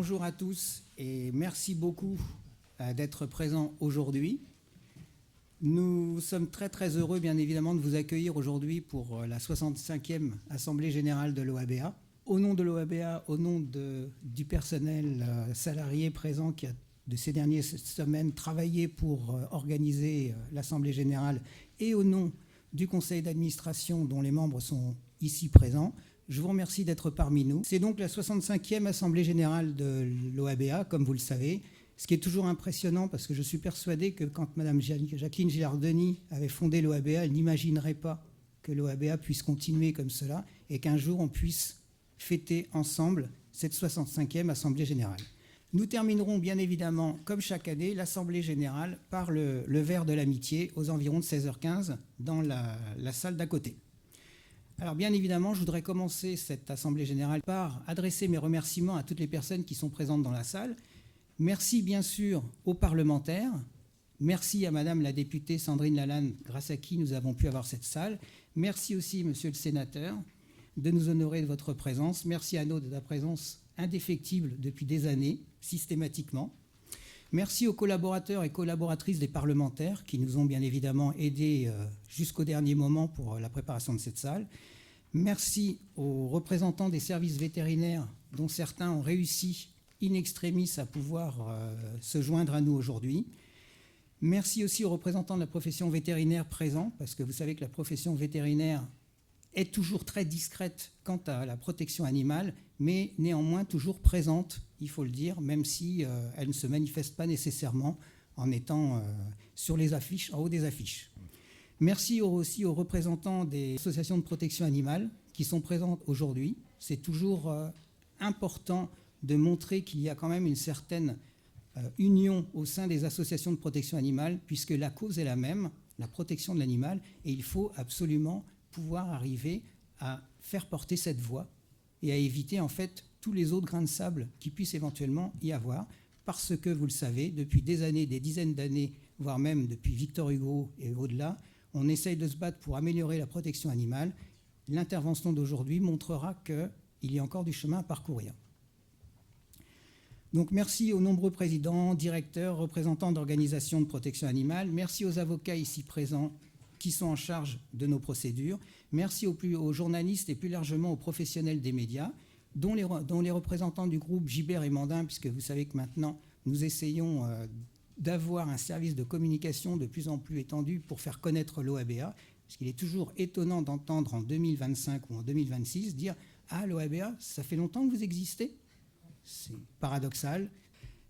Bonjour à tous et merci beaucoup d'être présents aujourd'hui. Nous sommes très très heureux bien évidemment de vous accueillir aujourd'hui pour la 65e Assemblée Générale de l'OABA. Au nom de l'OABA, au nom du personnel salarié présent qui a de ces dernières semaines travaillé pour organiser l'Assemblée Générale et au nom du Conseil d'administration dont les membres sont ici présents, je vous remercie d'être parmi nous. C'est donc la 65e Assemblée Générale de l'OABA, comme vous le savez, ce qui est toujours impressionnant parce que je suis persuadé que quand Mme Jacqueline Girardoni avait fondé l'OABA, elle n'imaginerait pas que l'OABA puisse continuer comme cela et qu'un jour on puisse fêter ensemble cette 65e Assemblée Générale. Nous terminerons bien évidemment, comme chaque année, l'Assemblée Générale par le verre de l'amitié aux environs de 16h15 dans la salle d'à côté. Alors bien évidemment, je voudrais commencer cette Assemblée Générale par adresser mes remerciements à toutes les personnes qui sont présentes dans la salle. Merci bien sûr aux parlementaires. Merci à Madame la députée Sandrine Lalanne, grâce à qui nous avons pu avoir cette salle. Merci aussi, Monsieur le sénateur, de nous honorer de votre présence. Merci à nous de la présence indéfectible depuis des années, systématiquement. Merci aux collaborateurs et collaboratrices des parlementaires qui nous ont bien évidemment aidés jusqu'au dernier moment pour la préparation de cette salle. Merci aux représentants des services vétérinaires dont certains ont réussi in extremis à pouvoir se joindre à nous aujourd'hui. Merci aussi aux représentants de la profession vétérinaire présents, parce que vous savez que la profession vétérinaire est toujours très discrète quant à la protection animale, mais néanmoins toujours présente, il faut le dire, même si elle ne se manifeste pas nécessairement en étant sur les affiches, en haut des affiches. Merci aussi aux représentants des associations de protection animale qui sont présentes aujourd'hui. C'est toujours important de montrer qu'il y a quand même une certaine union au sein des associations de protection animale, puisque la cause est la même, la protection de l'animal, et il faut absolument pouvoir arriver à faire porter cette voix et à éviter en fait tous les autres grains de sable qui puissent éventuellement y avoir, parce que, vous le savez, depuis des années, des dizaines d'années, voire même depuis Victor Hugo et au-delà, on essaye de se battre pour améliorer la protection animale. L'intervention d'aujourd'hui montrera qu'il y a encore du chemin à parcourir. Donc merci aux nombreux présidents, directeurs, représentants d'organisations de protection animale. Merci aux avocats ici présents qui sont en charge de nos procédures. Merci aux journalistes et plus largement aux professionnels des médias, dont les représentants du groupe Gibert et Mandin, puisque vous savez que maintenant nous essayons d'avoir un service de communication de plus en plus étendu pour faire connaître l'OABA, parce qu'il est toujours étonnant d'entendre en 2025 ou en 2026 dire « Ah, l'OABA, ça fait longtemps que vous existez ?» C'est paradoxal.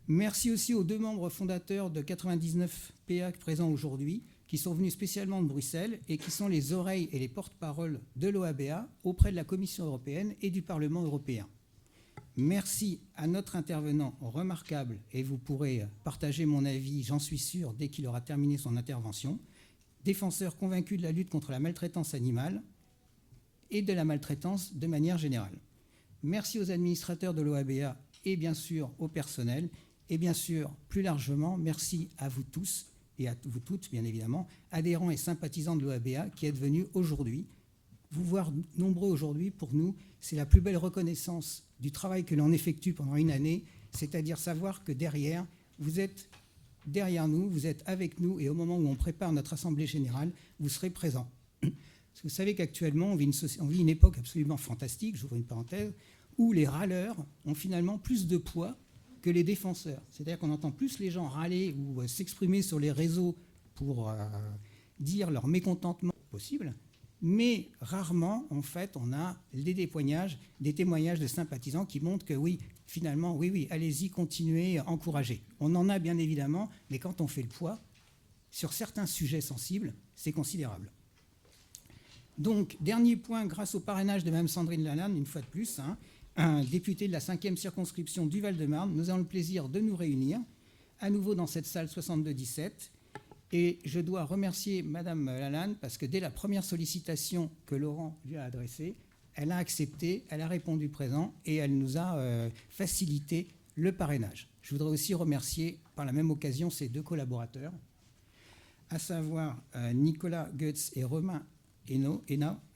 Merci aussi aux deux membres fondateurs de 99 PA présents aujourd'hui, qui sont venus spécialement de Bruxelles et qui sont les oreilles et les porte-paroles de l'OABA auprès de la Commission européenne et du Parlement européen. Merci à notre intervenant remarquable, et vous pourrez partager mon avis, j'en suis sûr, dès qu'il aura terminé son intervention, défenseur convaincu de la lutte contre la maltraitance animale et de la maltraitance de manière générale. Merci aux administrateurs de l'OABA et bien sûr au personnel, et bien sûr, plus largement, merci à vous tous, et à vous toutes, bien évidemment, adhérents et sympathisants de l'OABA qui êtes venus aujourd'hui. Vous voir nombreux aujourd'hui, pour nous, c'est la plus belle reconnaissance du travail que l'on effectue pendant une année, c'est-à-dire savoir que derrière, vous êtes derrière nous, vous êtes avec nous, et au moment où on prépare notre Assemblée Générale, vous serez présents. Parce que vous savez qu'actuellement, on vit une époque absolument fantastique, j'ouvre une parenthèse, où les râleurs ont finalement plus de poids que les défenseurs. C'est-à-dire qu'on entend plus les gens râler ou s'exprimer sur les réseaux pour dire leur mécontentement possible, mais rarement, en fait, on a des témoignages de sympathisants qui montrent que oui, finalement, oui, allez-y, continuez, encouragez. On en a bien évidemment, mais quand on fait le poids, sur certains sujets sensibles, c'est considérable. Donc, dernier point, grâce au parrainage de Mme Sandrine Lalanne, une fois de plus, un député de la 5e circonscription du Val-de-Marne, nous avons le plaisir de nous réunir à nouveau dans cette salle 62-17. Et je dois remercier Mme Lalanne parce que dès la première sollicitation que Laurent lui a adressée, elle a accepté, elle a répondu présent et elle nous a facilité le parrainage. Je voudrais aussi remercier par la même occasion ses deux collaborateurs, à savoir Nicolas Goetz et Romain Hénaud,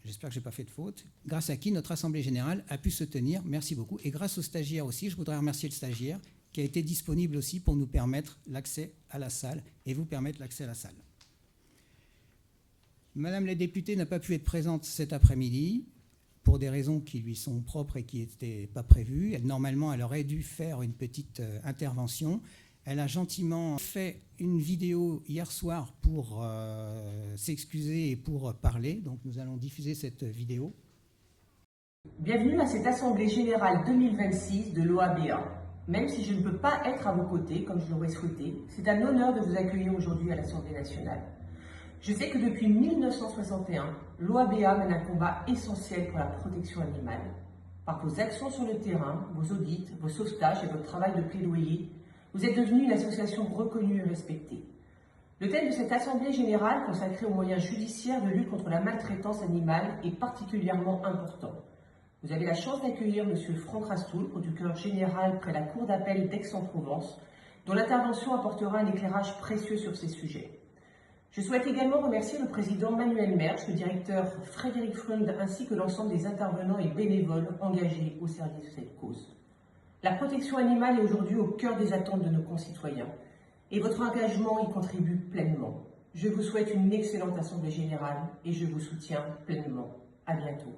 j'espère que je n'ai pas fait de faute, grâce à qui notre Assemblée Générale a pu se tenir, merci beaucoup, et grâce aux stagiaires aussi, je voudrais remercier le stagiaire qui a été disponible aussi pour nous permettre l'accès à la salle et vous permettre l'accès à la salle. Madame la députée n'a pas pu être présente cet après-midi pour des raisons qui lui sont propres et qui n'étaient pas prévues. Normalement, elle aurait dû faire une petite intervention. Elle a gentiment fait une vidéo hier soir pour s'excuser et pour parler. Donc nous allons diffuser cette vidéo. Bienvenue à cette Assemblée Générale 2026 de l'OABA. Même si je ne peux pas être à vos côtés comme je l'aurais souhaité, c'est un honneur de vous accueillir aujourd'hui à l'Assemblée nationale. Je sais que depuis 1961, l'OABA mène un combat essentiel pour la protection animale. Par vos actions sur le terrain, vos audits, vos sauvetages et votre travail de plaidoyer, vous êtes devenue une association reconnue et respectée. Le thème de cette Assemblée générale consacrée aux moyens judiciaires de lutte contre la maltraitance animale est particulièrement important. Vous avez la chance d'accueillir M. Franck Rastoul, producteur général près la Cour d'appel d'Aix-en-Provence, dont l'intervention apportera un éclairage précieux sur ces sujets. Je souhaite également remercier le président Manuel Mersch, le directeur Frédéric Freund, ainsi que l'ensemble des intervenants et bénévoles engagés au service de cette cause. La protection animale est aujourd'hui au cœur des attentes de nos concitoyens et votre engagement y contribue pleinement. Je vous souhaite une excellente Assemblée générale et je vous soutiens pleinement. À bientôt.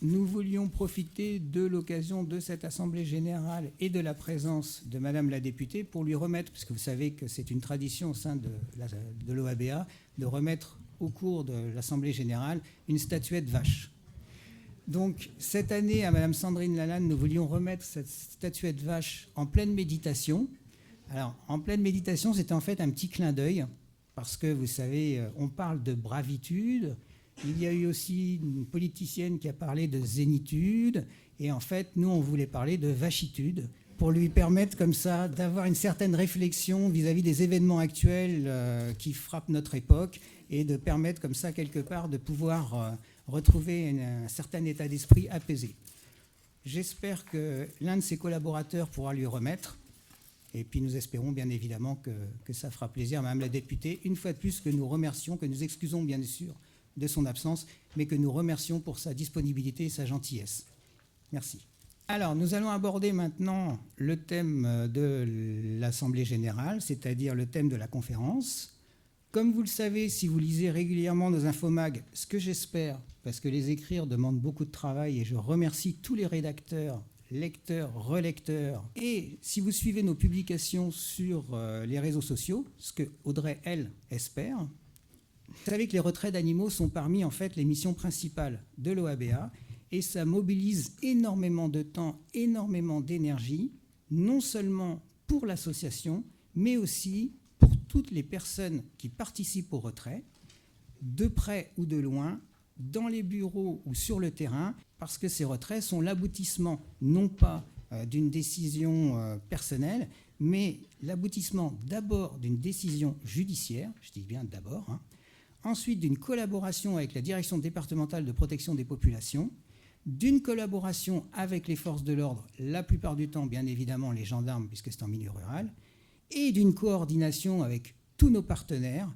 Nous voulions profiter de l'occasion de cette Assemblée générale et de la présence de Madame la députée pour lui remettre, parce que vous savez que c'est une tradition au sein de l'OABA, de remettre au cours de l'Assemblée générale une statuette vache. Donc cette année, à Madame Sandrine Lalanne, nous voulions remettre cette statuette vache en pleine méditation. Alors, en pleine méditation, c'était en fait un petit clin d'œil, parce que vous savez, on parle de bravitude. Il y a eu aussi une politicienne qui a parlé de zénitude. Et en fait, nous, on voulait parler de vachitude pour lui permettre comme ça d'avoir une certaine réflexion vis-à-vis des événements actuels qui frappent notre époque et de permettre comme ça, quelque part, de pouvoir retrouver un certain état d'esprit apaisé. J'espère que l'un de ses collaborateurs pourra lui remettre. Et puis nous espérons bien évidemment que ça fera plaisir à Madame la députée. Une fois de plus, que nous remercions, que nous excusons bien sûr de son absence, mais que nous remercions pour sa disponibilité et sa gentillesse. Merci. Alors, nous allons aborder maintenant le thème de l'Assemblée générale, c'est-à-dire le thème de la conférence. Comme vous le savez, si vous lisez régulièrement nos infomags, ce que j'espère, parce que les écrire demande beaucoup de travail, et je remercie tous les rédacteurs, lecteurs, relecteurs, et si vous suivez nos publications sur les réseaux sociaux, ce que Audrey, elle, espère, vous savez que les retraits d'animaux sont parmi en fait les missions principales de l'OABA et ça mobilise énormément de temps, énormément d'énergie, non seulement pour l'association, mais aussi pour toutes les personnes qui participent au retrait, de près ou de loin, dans les bureaux ou sur le terrain, parce que ces retraits sont l'aboutissement non pas d'une décision personnelle, mais l'aboutissement d'abord d'une décision judiciaire, je dis bien d'abord, ensuite d'une collaboration avec la direction départementale de protection des populations, d'une collaboration avec les forces de l'ordre, la plupart du temps bien évidemment les gendarmes puisque c'est en milieu rural, et d'une coordination avec tous nos partenaires,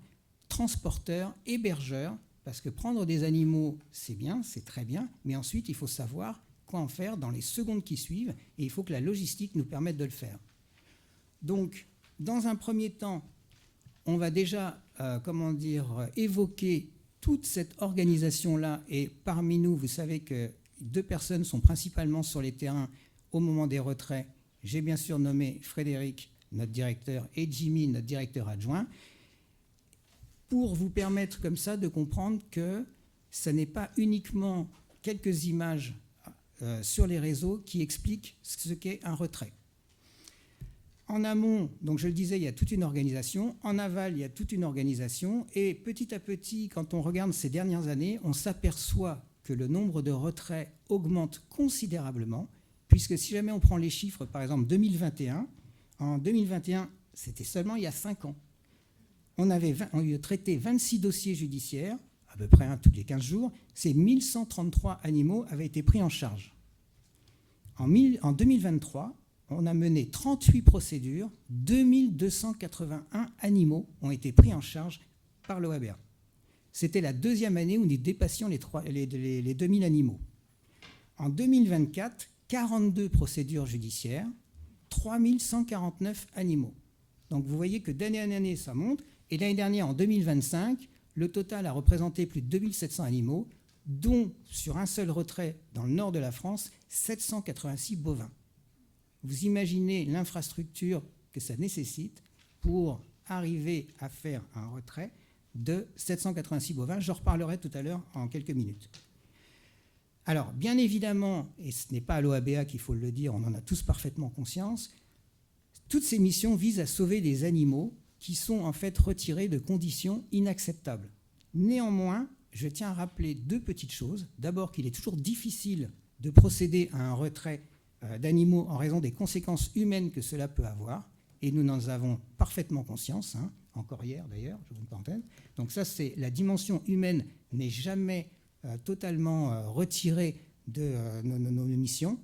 transporteurs, hébergeurs, parce que prendre des animaux c'est bien, c'est très bien, mais ensuite il faut savoir quoi en faire dans les secondes qui suivent et il faut que la logistique nous permette de le faire. Donc dans un premier temps, on va déjà évoquer toute cette organisation-là. Et parmi nous, vous savez que 2 personnes sont principalement sur les terrains au moment des retraits. J'ai bien sûr nommé Frédéric, notre directeur, et Jimmy, notre directeur adjoint, pour vous permettre comme ça de comprendre que ce n'est pas uniquement quelques images sur les réseaux qui expliquent ce qu'est un retrait. En amont, donc je le disais, il y a toute une organisation. En aval, il y a toute une organisation. Et petit à petit, quand on regarde ces dernières années, on s'aperçoit que le nombre de retraits augmente considérablement, puisque si jamais on prend les chiffres, par exemple 2021, en 2021, c'était seulement il y a 5 ans. On a traité 26 dossiers judiciaires, à peu près tous les 15 jours. Ces 1133 animaux avaient été pris en charge. En 2023, on a mené 38 procédures, 2281 animaux ont été pris en charge par l'OABA. C'était la deuxième année où nous dépassions les 2000 animaux. En 2024, 42 procédures judiciaires, 3149 animaux. Donc vous voyez que d'année en année, ça monte. Et l'année dernière, en 2025, le total a représenté plus de 2700 animaux, dont, sur un seul retrait dans le nord de la France, 786 bovins. Vous imaginez l'infrastructure que ça nécessite pour arriver à faire un retrait de 786 bovins. J'en reparlerai tout à l'heure en quelques minutes. Alors, bien évidemment, et ce n'est pas à l'OABA qu'il faut le dire, on en a tous parfaitement conscience, toutes ces missions visent à sauver des animaux qui sont en fait retirés de conditions inacceptables. Néanmoins, je tiens à rappeler deux petites choses. D'abord, qu'il est toujours difficile de procéder à un retrait d'animaux en raison des conséquences humaines que cela peut avoir, et nous en avons parfaitement conscience, encore hier d'ailleurs, je vous parenthèse. Donc ça, c'est la dimension humaine n'est jamais totalement retirée de nos missions.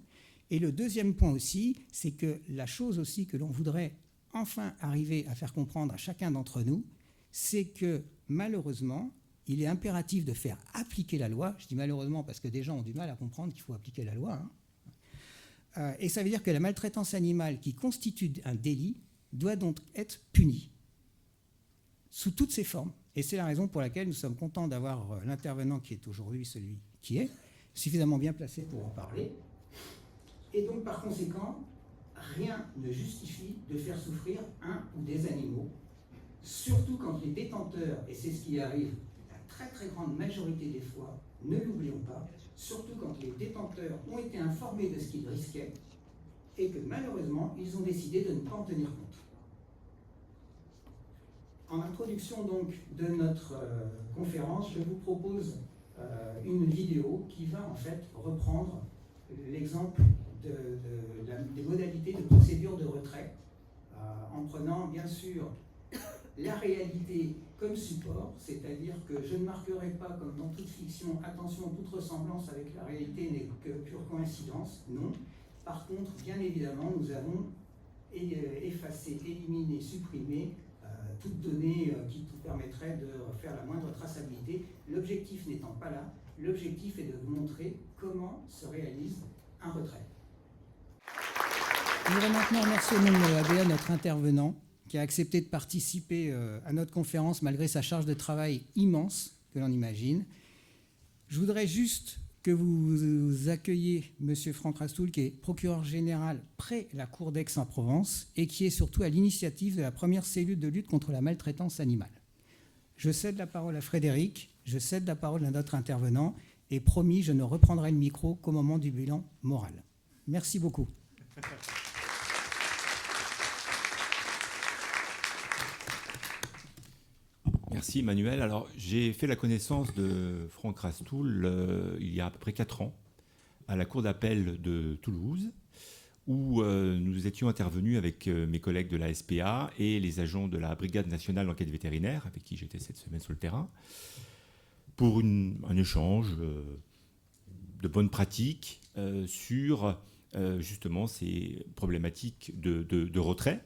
Et le deuxième point aussi, c'est que la chose aussi que l'on voudrait enfin arriver à faire comprendre à chacun d'entre nous, c'est que malheureusement, il est impératif de faire appliquer la loi. Je dis malheureusement parce que des gens ont du mal à comprendre qu'il faut appliquer la loi. Et ça veut dire que la maltraitance animale qui constitue un délit doit donc être punie sous toutes ses formes. Et c'est la raison pour laquelle nous sommes contents d'avoir l'intervenant qui est aujourd'hui celui qui est, suffisamment bien placé pour en parler. Et donc par conséquent, rien ne justifie de faire souffrir un ou des animaux, surtout quand les détenteurs, et c'est ce qui arrive la très très grande majorité des fois, ne l'oublions pas, surtout quand les détenteurs ont été informés de ce qu'ils risquaient et que malheureusement, ils ont décidé de ne pas en tenir compte. En introduction donc de notre conférence, je vous propose une vidéo qui va en fait reprendre l'exemple des modalités de procédure de retrait, en prenant bien sûr la réalité comme support, c'est-à-dire que je ne marquerai pas, comme dans toute fiction, attention, toute ressemblance avec la réalité n'est que pure coïncidence, non. Par contre, bien évidemment, nous avons effacé, éliminé, supprimé toute donnée qui nous permettrait de faire la moindre traçabilité. L'objectif n'étant pas là, l'objectif est de vous montrer comment se réalise un retrait. Je voudrais maintenant remercier au nom de l'OABA notre intervenant qui a accepté de participer à notre conférence malgré sa charge de travail immense que l'on imagine. Je voudrais juste que vous accueilliez M. Franck Rastoul, qui est procureur général près la Cour d'Aix-en-Provence et qui est surtout à l'initiative de la première cellule de lutte contre la maltraitance animale. Je cède la parole à Frédéric, je cède la parole à notre intervenant et promis, je ne reprendrai le micro qu'au moment du bilan moral. Merci beaucoup. Merci Emmanuel. Alors j'ai fait la connaissance de Franck Rastoul il y a à peu près 4 ans à la Cour d'appel de Toulouse où nous étions intervenus avec mes collègues de la SPA et les agents de la Brigade nationale d'enquête vétérinaire avec qui j'étais cette semaine sur le terrain pour un échange de bonnes pratiques sur justement ces problématiques de retrait,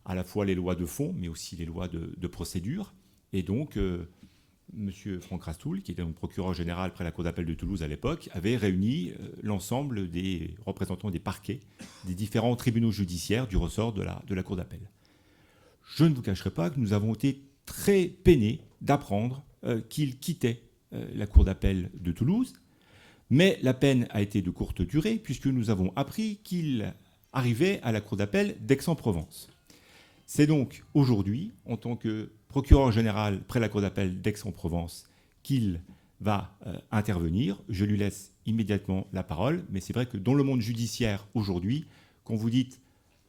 à la fois les lois de fond mais aussi les lois de procédure. Et donc, M. Franck Rastoul, qui était donc procureur général près la Cour d'appel de Toulouse à l'époque, avait réuni l'ensemble des représentants des parquets des différents tribunaux judiciaires du ressort de la Cour d'appel. Je ne vous cacherai pas que nous avons été très peinés d'apprendre qu'il quittait la Cour d'appel de Toulouse, mais la peine a été de courte durée puisque nous avons appris qu'il arrivait à la Cour d'appel d'Aix-en-Provence. C'est donc aujourd'hui, en tant que procureur général près la Cour d'appel d'Aix-en-Provence, qu'il va intervenir. Je lui laisse immédiatement la parole, mais c'est vrai que dans le monde judiciaire aujourd'hui, quand vous dites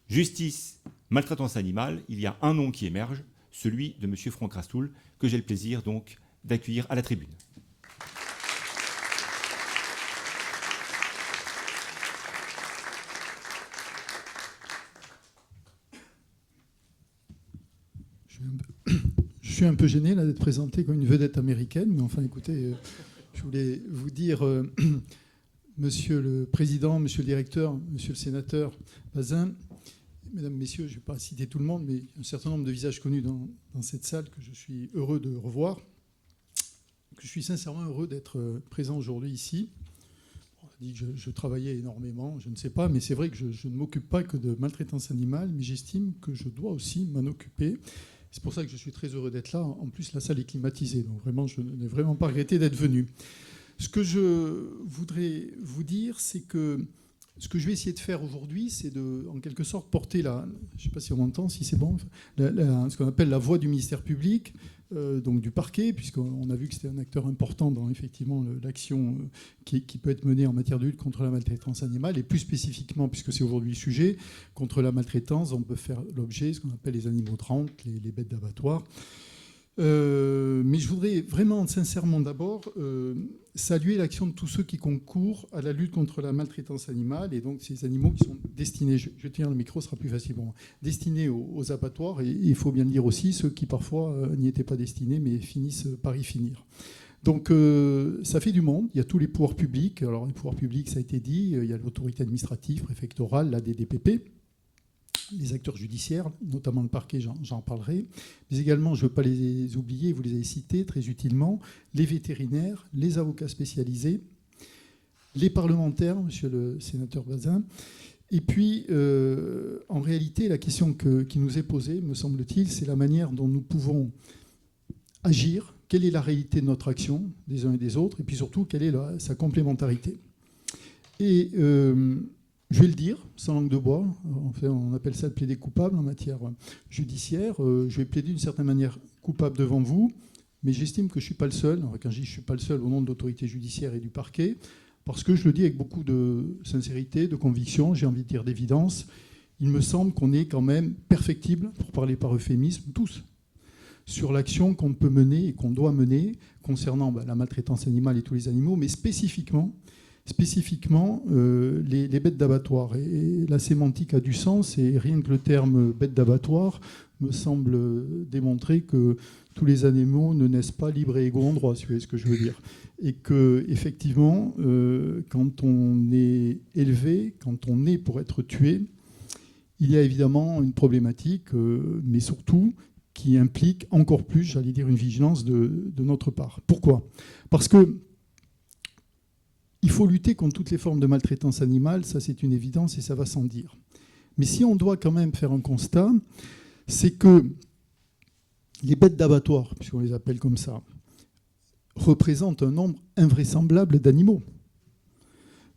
justice, maltraitance animale, il y a un nom qui émerge, celui de M. Franck Rastoul, que j'ai le plaisir donc d'accueillir à la tribune. Je suis un peu gêné là, d'être présenté comme une vedette américaine, mais enfin écoutez, je voulais vous dire, Monsieur le Président, Monsieur le Directeur, Monsieur le Sénateur Bazin, mesdames, messieurs, je ne vais pas citer tout le monde, mais un certain nombre de visages connus dans cette salle que je suis heureux de revoir, que je suis sincèrement heureux d'être présent aujourd'hui ici. On a dit que je travaillais énormément, je ne sais pas, mais c'est vrai que je ne m'occupe pas que de maltraitance animale, mais j'estime que je dois aussi m'en occuper. C'est pour ça que je suis très heureux d'être là. En plus, la salle est climatisée, donc vraiment, je n'ai vraiment pas regretté d'être venu. Ce que je voudrais vous dire, c'est que ce que je vais essayer de faire aujourd'hui, c'est de, en quelque sorte, porter je ne sais pas si on m'entend, si c'est bon, ce qu'on appelle la voix du ministère public, donc du parquet, puisqu'on a vu que c'était un acteur important dans effectivement l'action qui peut être menée en matière de lutte contre la maltraitance animale, et plus spécifiquement, puisque c'est aujourd'hui le sujet, contre la maltraitance, on peut faire l'objet, ce qu'on appelle les animaux de rente, les bêtes d'abattoir. Mais je voudrais vraiment, sincèrement d'abord, saluer l'action de tous ceux qui concourent à la lutte contre la maltraitance animale, et donc ces animaux qui sont destinés, je vais tenir le micro, ce sera plus facile pour moi, destinés aux abattoirs, et il faut bien le dire aussi, ceux qui parfois n'y étaient pas destinés, mais finissent par y finir. Donc ça fait du monde, il y a tous les pouvoirs publics, alors les pouvoirs publics, ça a été dit, il y a l'autorité administrative, préfectorale, la DDPP, les acteurs judiciaires, notamment le parquet, j'en parlerai, mais également, je ne veux pas les oublier, vous les avez cités très utilement, les vétérinaires, les avocats spécialisés, les parlementaires, monsieur le sénateur Bazin, et puis, en réalité, la question qui nous est posée, me semble-t-il, c'est la manière dont nous pouvons agir, quelle est la réalité de notre action, des uns et des autres, et puis surtout, quelle est sa complémentarité. Et je vais le dire, sans langue de bois, on appelle ça le plaider coupable en matière judiciaire. Je vais plaider d'une certaine manière coupable devant vous, mais j'estime que je ne suis pas le seul. Quand je dis je ne suis pas le seul au nom de l'autorité judiciaire et du parquet, parce que je le dis avec beaucoup de sincérité, de conviction, j'ai envie de dire d'évidence, il me semble qu'on est quand même perfectible, pour parler par euphémisme, tous, sur l'action qu'on peut mener et qu'on doit mener concernant la maltraitance animale et tous les animaux, mais spécifiquement les bêtes d'abattoir. Et la sémantique a du sens, et rien que le terme bête d'abattoir me semble démontrer que tous les animaux ne naissent pas libres et égaux en droit, si vous voyez ce que je veux dire. Et qu'effectivement, quand on est élevé, quand on est pour être tué, il y a évidemment une problématique, mais surtout qui implique encore plus, j'allais dire, une vigilance de notre part. Pourquoi ? Parce que il faut lutter contre toutes les formes de maltraitance animale, ça c'est une évidence et ça va sans dire. Mais si on doit quand même faire un constat, c'est que les bêtes d'abattoir, puisqu'on les appelle comme ça, représentent un nombre invraisemblable d'animaux.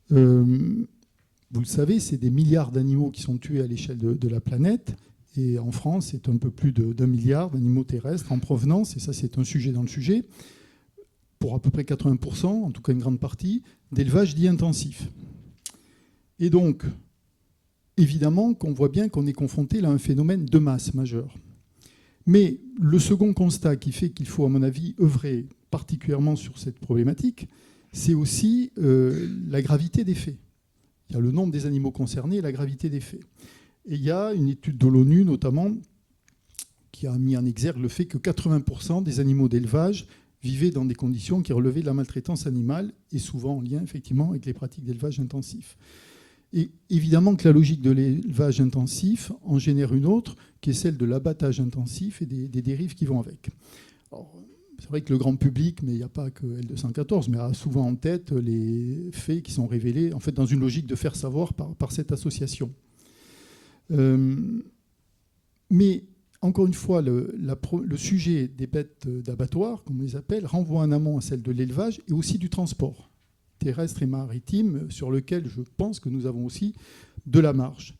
Vous le savez, c'est des milliards d'animaux qui sont tués à l'échelle de la planète. Et en France, c'est un peu plus d'1 milliard d'animaux terrestres en provenance, et ça c'est un sujet dans le sujet, pour à peu près 80%, en tout cas une grande partie, d'élevage dit intensif. Et donc, évidemment qu'on voit bien qu'on est confronté là à un phénomène de masse majeur. Mais le second constat qui fait qu'il faut, à mon avis, œuvrer particulièrement sur cette problématique, c'est aussi la gravité des faits. Il y a le nombre des animaux concernés et la gravité des faits. Et il y a une étude de l'ONU, notamment, qui a mis en exergue le fait que 80% des animaux d'élevage vivaient dans des conditions qui relevaient de la maltraitance animale, et souvent en lien, effectivement, avec les pratiques d'élevage intensif. Et évidemment que la logique de l'élevage intensif en génère une autre, qui est celle de l'abattage intensif et des dérives qui vont avec. Alors, c'est vrai que le grand public, mais il n'y a pas que L214, mais a souvent en tête les faits qui sont révélés, en fait, dans une logique de faire savoir par cette association. Mais encore une fois, le sujet des bêtes d'abattoir, comme on les appelle, renvoie en amont à celle de l'élevage et aussi du transport terrestre et maritime, sur lequel je pense que nous avons aussi de la marge.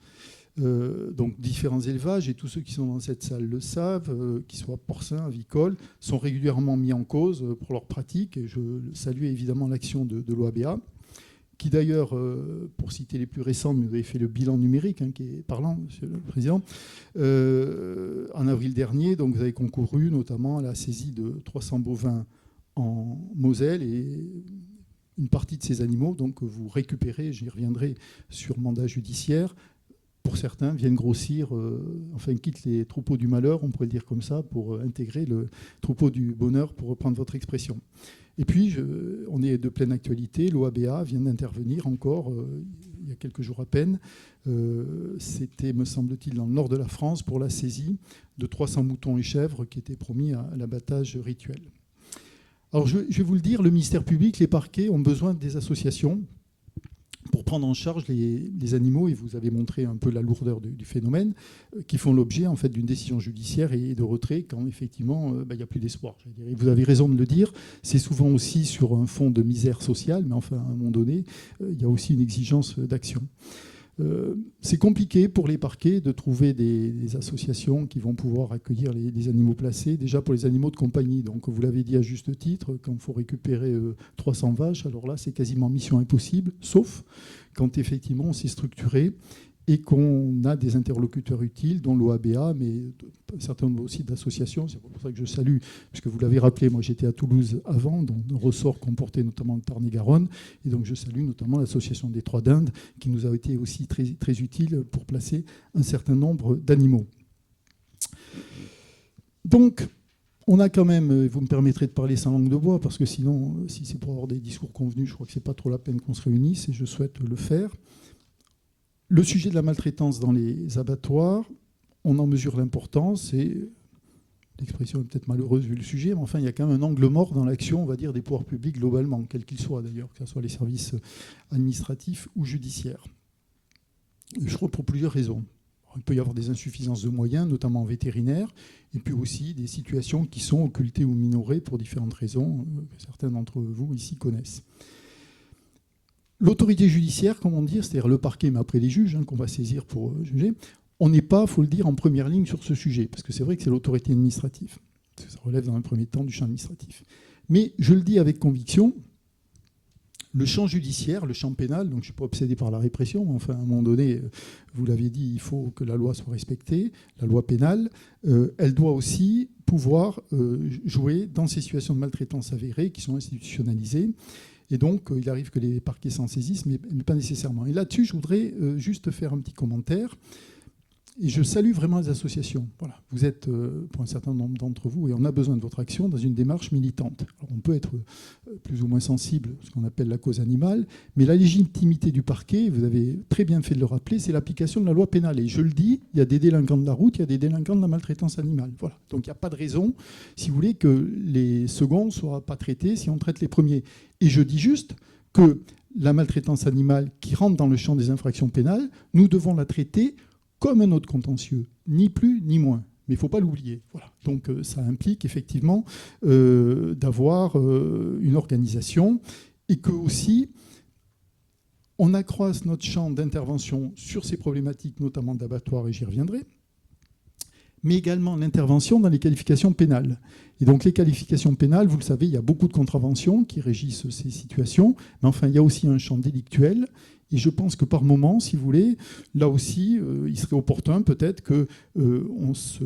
Donc différents élevages, et tous ceux qui sont dans cette salle le savent, qu'ils soient porcins, avicoles, sont régulièrement mis en cause pour leurs pratiques. Et je salue évidemment l'action de l'OABA, qui d'ailleurs, pour citer les plus récents, nous avait fait le bilan numérique, qui est parlant, Monsieur le Président, en avril dernier. Donc vous avez concouru notamment à la saisie de 300 bovins en Moselle, et une partie de ces animaux, donc vous récupérez, j'y reviendrai, sur mandat judiciaire. Pour certains, viennent grossir, quittent les troupeaux du malheur, on pourrait le dire comme ça, pour intégrer le troupeau du bonheur, pour reprendre votre expression. Et puis, on est de pleine actualité, l'OABA vient d'intervenir encore, il il y a quelques jours à peine. C'était, me semble-t-il, dans le nord de la France, pour la saisie de 300 moutons et chèvres qui étaient promis à l'abattage rituel. Alors, je vais vous le dire, le ministère public, les parquets ont besoin des associations pour prendre en charge les animaux, et vous avez montré un peu la lourdeur du phénomène, qui font l'objet en fait d'une décision judiciaire et de retrait quand effectivement il n'y a plus d'espoir. Et vous avez raison de le dire, c'est souvent aussi sur un fond de misère sociale, mais enfin à un moment donné, il y a aussi une exigence d'action. C'est compliqué pour les parquets de trouver des associations qui vont pouvoir accueillir les animaux placés, déjà pour les animaux de compagnie. Donc vous l'avez dit à juste titre, quand il faut récupérer 300 vaches, alors là c'est quasiment mission impossible, sauf quand effectivement on s'est structuré et qu'on a des interlocuteurs utiles, dont l'OABA, mais un certain nombre aussi d'associations. C'est pour ça que je salue, puisque vous l'avez rappelé, moi j'étais à Toulouse avant, dont un ressort comportait notamment le Tarn-et-Garonne, et donc je salue notamment l'association des Trois d'Inde, qui nous a été aussi très, très utile pour placer un certain nombre d'animaux. Donc, on a quand même, vous me permettrez de parler sans langue de bois, parce que sinon, si c'est pour avoir des discours convenus, je crois que ce n'est pas trop la peine qu'on se réunisse, et je souhaite le faire. Le sujet de la maltraitance dans les abattoirs, on en mesure l'importance, et l'expression est peut-être malheureuse vu le sujet, mais enfin, il y a quand même un angle mort dans l'action, on va dire, des pouvoirs publics globalement, quels qu'ils soient d'ailleurs, que ce soit les services administratifs ou judiciaires. Je crois pour plusieurs raisons. Il peut y avoir des insuffisances de moyens, notamment vétérinaires, et puis aussi des situations qui sont occultées ou minorées pour différentes raisons que certains d'entre vous ici connaissent. L'autorité judiciaire, comment dire, c'est-à-dire le parquet, mais après les juges qu'on va saisir pour juger, on n'est pas, il faut le dire, en première ligne sur ce sujet, parce que c'est vrai que c'est l'autorité administrative. Parce que ça relève dans un premier temps du champ administratif. Mais je le dis avec conviction, le champ judiciaire, le champ pénal, donc je ne suis pas obsédé par la répression, mais enfin à un moment donné, vous l'avez dit, il faut que la loi soit respectée, la loi pénale, elle doit aussi pouvoir jouer dans ces situations de maltraitance avérées qui sont institutionnalisées. Et donc, il arrive que les parquets s'en saisissent, mais pas nécessairement. Et là-dessus, je voudrais juste faire un petit commentaire. Et je salue vraiment les associations. Voilà. Vous êtes, pour un certain nombre d'entre vous, et on a besoin de votre action dans une démarche militante. Alors, on peut être plus ou moins sensible à ce qu'on appelle la cause animale, mais la légitimité du parquet, vous avez très bien fait de le rappeler, c'est l'application de la loi pénale. Et je le dis, il y a des délinquants de la route, il y a des délinquants de la maltraitance animale. Voilà. Donc, il n'y a pas de raison, si vous voulez, que les seconds ne soient pas traités si on traite les premiers. Et je dis juste que la maltraitance animale qui rentre dans le champ des infractions pénales, nous devons la traiter comme un autre contentieux, ni plus ni moins. Mais il ne faut pas l'oublier. Voilà. Donc ça implique effectivement d'avoir une organisation et que aussi on accroisse notre champ d'intervention sur ces problématiques, notamment d'abattoirs, et j'y reviendrai, mais également l'intervention dans les qualifications pénales. Et donc les qualifications pénales, vous le savez, il y a beaucoup de contraventions qui régissent ces situations, mais enfin il y a aussi un champ délictuel. Et je pense que par moment, si vous voulez, là aussi, il serait opportun peut-être qu'on se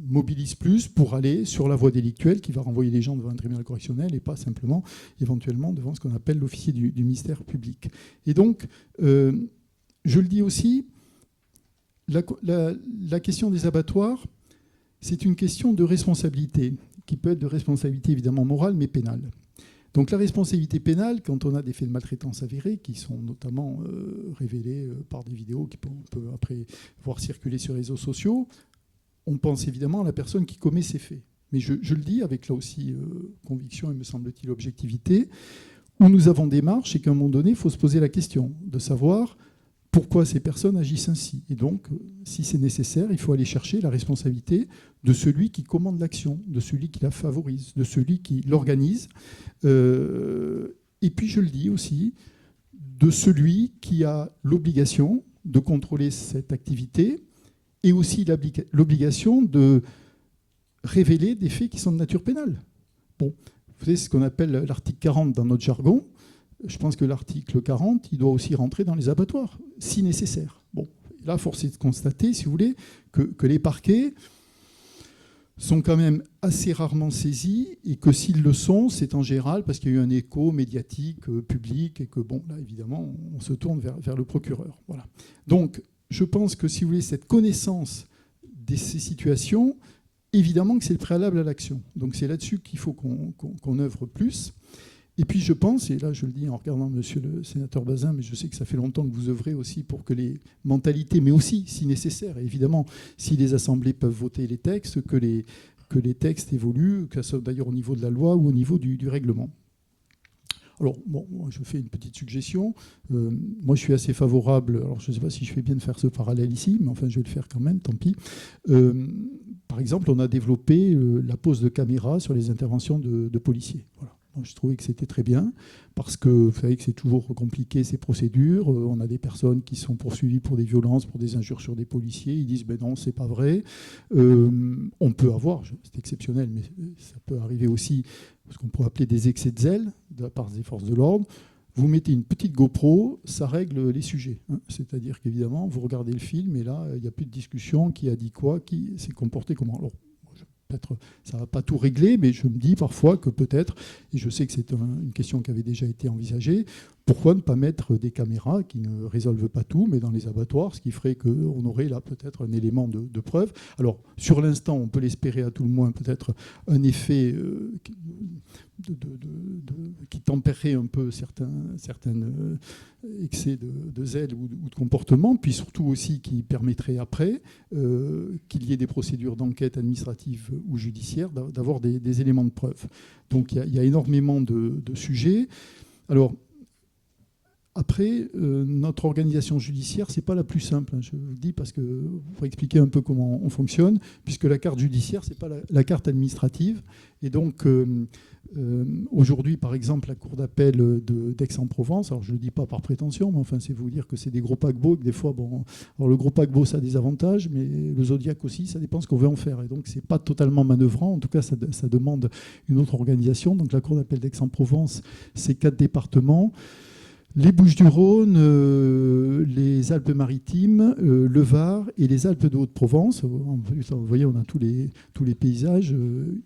mobilise plus pour aller sur la voie délictuelle qui va renvoyer les gens devant un tribunal correctionnel et pas simplement, éventuellement, devant ce qu'on appelle l'officier du ministère public. Et donc, je le dis aussi, la question des abattoirs, c'est une question de responsabilité, qui peut être de responsabilité évidemment morale, mais pénale. Donc la responsabilité pénale, quand on a des faits de maltraitance avérés, qui sont notamment révélés par des vidéos qu'on peut après voir circuler sur les réseaux sociaux, on pense évidemment à la personne qui commet ces faits. Mais je le dis avec là aussi conviction et me semble-t-il objectivité, où nous avons des marches et qu'à un moment donné, il faut se poser la question de savoir pourquoi ces personnes agissent ainsi. Et donc, si c'est nécessaire, il faut aller chercher la responsabilité de celui qui commande l'action, de celui qui la favorise, de celui qui l'organise. Et puis, je le dis aussi, de celui qui a l'obligation de contrôler cette activité et aussi l'obligation de révéler des faits qui sont de nature pénale. Bon, vous savez, c'est ce qu'on appelle l'article 40 dans notre jargon. Je pense que l'article 40, il doit aussi rentrer dans les abattoirs, si nécessaire. Bon, là, force est de constater, si vous voulez, que les parquets sont quand même assez rarement saisis et que s'ils le sont, c'est en général parce qu'il y a eu un écho médiatique, public, et que, bon, là, évidemment, on se tourne vers le procureur. Voilà. Donc, je pense que, si vous voulez, cette connaissance de ces situations, évidemment que c'est le préalable à l'action. Donc, c'est là-dessus qu'il faut qu'on œuvre plus. Et puis je pense, et là je le dis en regardant monsieur le sénateur Bazin, mais je sais que ça fait longtemps que vous œuvrez aussi pour que les mentalités, mais aussi, si nécessaire, et évidemment, si les assemblées peuvent voter les textes, que les textes évoluent, que ce soit d'ailleurs au niveau de la loi ou au niveau du règlement. Alors, bon, je fais une petite suggestion. Moi, je suis assez favorable. Alors, je ne sais pas si je fais bien de faire ce parallèle ici, mais enfin, je vais le faire quand même, tant pis. Par exemple, on a développé la pose de caméra sur les interventions de policiers. Voilà. Moi, je trouvais que c'était très bien, parce que vous savez que c'est toujours compliqué, ces procédures. On a des personnes qui sont poursuivies pour des violences, pour des injures sur des policiers. Ils disent, ben non, c'est pas vrai. On peut avoir, c'est exceptionnel, mais ça peut arriver aussi, ce qu'on pourrait appeler des excès de zèle de la part des forces de l'ordre. Vous mettez une petite GoPro, ça règle les sujets. C'est-à-dire qu'évidemment, vous regardez le film et là, il n'y a plus de discussion, qui a dit quoi, qui s'est comporté comment. Alors, peut-être ça ne va pas tout régler, mais je me dis parfois que peut-être, et je sais que c'est une question qui avait déjà été envisagée, pourquoi ne pas mettre des caméras qui ne résolvent pas tout, mais dans les abattoirs, ce qui ferait qu'on aurait là peut-être un élément de preuve. Alors, sur l'instant, on peut l'espérer à tout le moins, peut-être un effet qui tempérerait un peu certains excès de zèle ou de comportement, puis surtout aussi qui permettrait après qu'il y ait des procédures d'enquête administrative ou judiciaire, d'avoir des éléments de preuve. Donc il y a énormément de sujets. Alors, après, notre organisation judiciaire, ce n'est pas la plus simple, je vous le dis, parce que pour expliquer un peu comment on fonctionne, puisque la carte judiciaire, ce n'est pas la carte administrative. Et donc, aujourd'hui, par exemple, la Cour d'appel d'Aix-en-Provence, alors je ne le dis pas par prétention, mais enfin, c'est vous dire que c'est des gros paquebots, que des fois, bon, alors le gros paquebot, ça a des avantages, mais le Zodiac aussi, ça dépend ce qu'on veut en faire. Et donc, ce n'est pas totalement manœuvrant. En tout cas, ça demande une autre organisation. Donc, la Cour d'appel d'Aix-en-Provence, c'est 4 départements. Les Bouches-du-Rhône, les Alpes-Maritimes, le Var et les Alpes de Haute-Provence. Vous voyez, on a tous les paysages,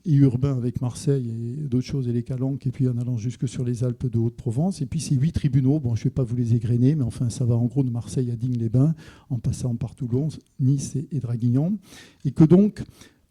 et urbains avec Marseille et d'autres choses, et les Calanques, et puis en allant jusque sur les Alpes de Haute-Provence. Et puis ces 8 tribunaux, bon, je ne vais pas vous les égrener, mais enfin, ça va en gros de Marseille à Digne-les-Bains, en passant par Toulon, Nice et Draguignan. Et que donc,